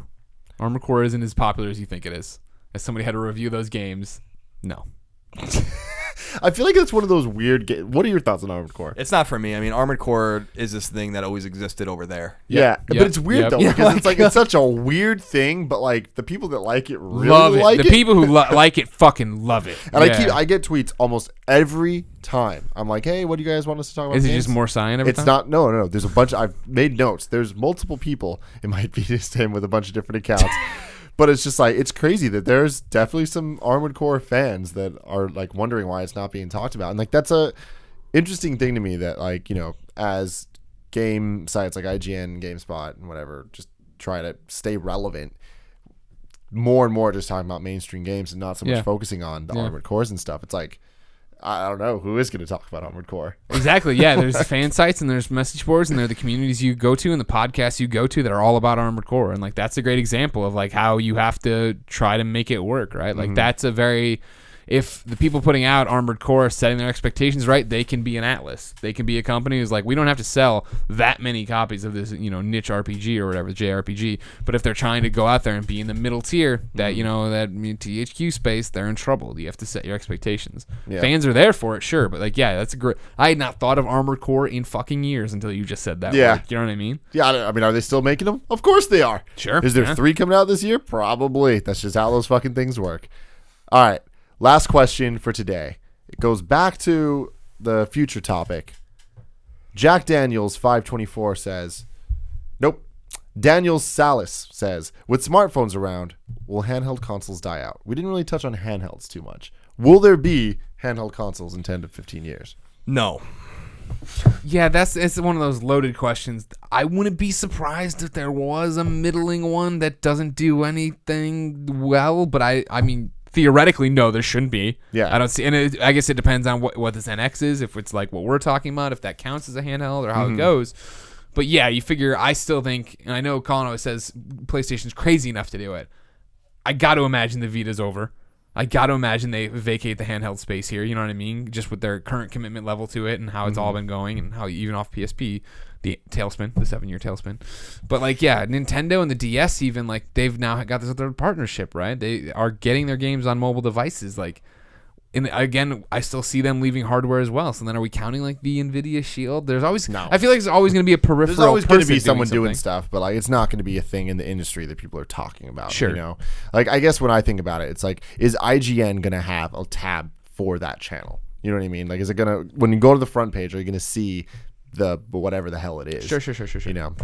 Armored Core isn't as popular as you think it is. As somebody had to review those games, no. I feel like it's one of those weird games. What are your thoughts on Armored Core? It's not for me. I mean, Armored Core is this thing that always existed over there. Yeah, but it's weird though, because it's like it's such a weird thing, but like the people that like it really like it. The people who like it fucking love it. And I get tweets almost every time. I'm like, hey, what do you guys want us to talk about? Is it just more Saiyan every time? It's not. No. There's a bunch. I've made notes. There's multiple people. It might be just him with a bunch of different accounts. But it's just like, it's crazy that there's definitely some Armored Core fans that are like wondering why it's not being talked about. And like, that's a interesting thing to me that like, you know, as game sites like IGN, GameSpot and whatever, just try to stay relevant, more and more just talking about mainstream games and not so much focusing on the Armored Cores and stuff. It's like, I don't know who is going to talk about Armored Core. Exactly. Yeah. There's fan sites and there's message boards and there are the communities you go to and the podcasts you go to that are all about Armored Core. And like, that's a great example of like how you have to try to make it work, right? Like that's a very, if the people putting out Armored Core are setting their expectations right, they can be an Atlas. They can be a company who's like, we don't have to sell that many copies of this, you know, niche RPG or whatever, JRPG. But if they're trying to go out there and be in the middle tier, that, you know, that THQ space, they're in trouble. You have to set your expectations. Yeah. Fans are there for it, sure. But like, yeah, that's a great. I had not thought of Armored Core in fucking years until you just said that. Yeah. Like, you know what I mean? Yeah. I mean, are they still making them? Of course they are. Sure. Is there 3 coming out this year? Probably. That's just how those fucking things work. All right. Last question for today. It goes back to the future topic. Jack Daniels 524 says, nope. Daniels Salas says, with smartphones around, will handheld consoles die out? We didn't really touch on handhelds too much. Will there be handheld consoles in 10 to 15 years? No. Yeah, it's one of those loaded questions. I wouldn't be surprised if there was a middling one that doesn't do anything well, but I mean, theoretically, no, there shouldn't be. Yeah. I don't see, and I guess it depends on what this NX is, if it's like what we're talking about, if that counts as a handheld or how it goes. But yeah, you figure, I still think, and I know Colin always says PlayStation's crazy enough to do it. I got to imagine the Vita's over. I got to imagine they vacate the handheld space here, you know what I mean? Just with their current commitment level to it and how it's all been going and how even off PSP, the tailspin, the 7-year tailspin. But like, yeah, Nintendo and the DS even, like, they've now got this other partnership, right? They are getting their games on mobile devices. Like, And again, I still see them leaving hardware as well. So then, are we counting like the NVIDIA Shield? There's always, No. I feel like there's always going to be a peripheral. There's always going to person be someone doing something. stuff, but like it's not going to be a thing in the industry that people are talking about. Sure. You know, like I guess when I think about it, it's like, is IGN going to have a tab for that channel? You know what I mean? Like, is it gonna, when you go to the front page, are you going to see the whatever the hell it is? Sure. You know,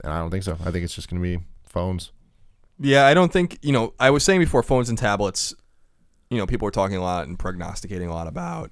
and I don't think so. I think it's just going to be phones. Yeah, I don't think, I was saying before, phones and tablets, people were talking a lot and prognosticating a lot about,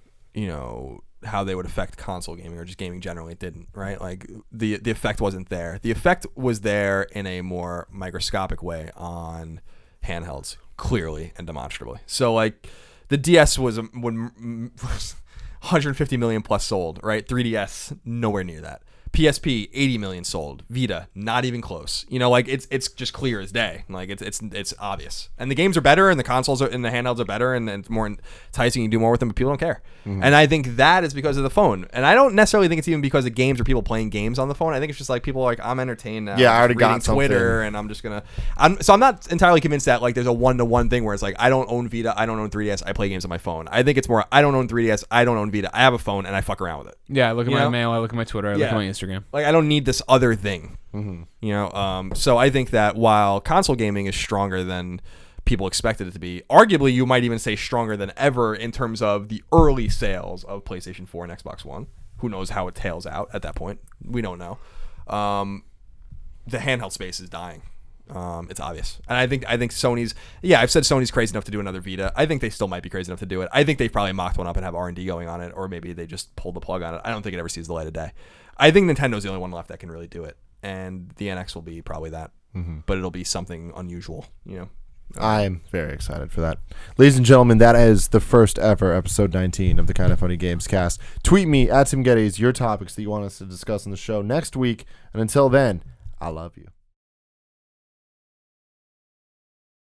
how they would affect console gaming or just gaming generally. It didn't, right? Like the effect wasn't there. The effect was there in a more microscopic way on handhelds, clearly and demonstrably. So like the DS was 150 million plus sold, right? 3DS, nowhere near that. PSP 80 million sold. Vita not even close. Like it's just clear as day. Like it's obvious. And the games are better, and the consoles and the handhelds are better, and it's more enticing. You can do more with them, but people don't care. Mm-hmm. And I think that is because of the phone. And I don't necessarily think it's even because of games or people playing games on the phone. I think it's just like people are like, I'm entertained now. Yeah, I already reading got something. Twitter, and I'm just gonna. I'm not entirely convinced that like there's a 1-to-1 thing where it's like I don't own Vita, I don't own 3DS, I play games on my phone. I think it's more I don't own 3DS, I don't own Vita, I have a phone and I fuck around with it. Yeah, I look at my mail, I look at my Twitter, I look at my Instagram. Like I don't need this other thing. Mm-hmm. So I think that while console gaming is stronger than people expected it to be, arguably you might even say stronger than ever in terms of the early sales of PlayStation 4 and Xbox One. Who knows how it tails out at that point? We don't know. The handheld space is dying. It's obvious. And I think Sony's, I've said Sony's crazy enough to do another Vita. I think they still might be crazy enough to do it. I think they probably mocked one up and have R&D going on it, or maybe they just pulled the plug on it. I don't think it ever sees the light of day. I think Nintendo's the only one left that can really do it. And the NX will be probably that. Mm-hmm. But it'll be something unusual, I'm very excited for that. Ladies and gentlemen, that is the first ever episode 19 of the Kinda Funny Gamescast. Tweet me at Tim Gettys your topics that you want us to discuss on the show next week. And until then, I love you.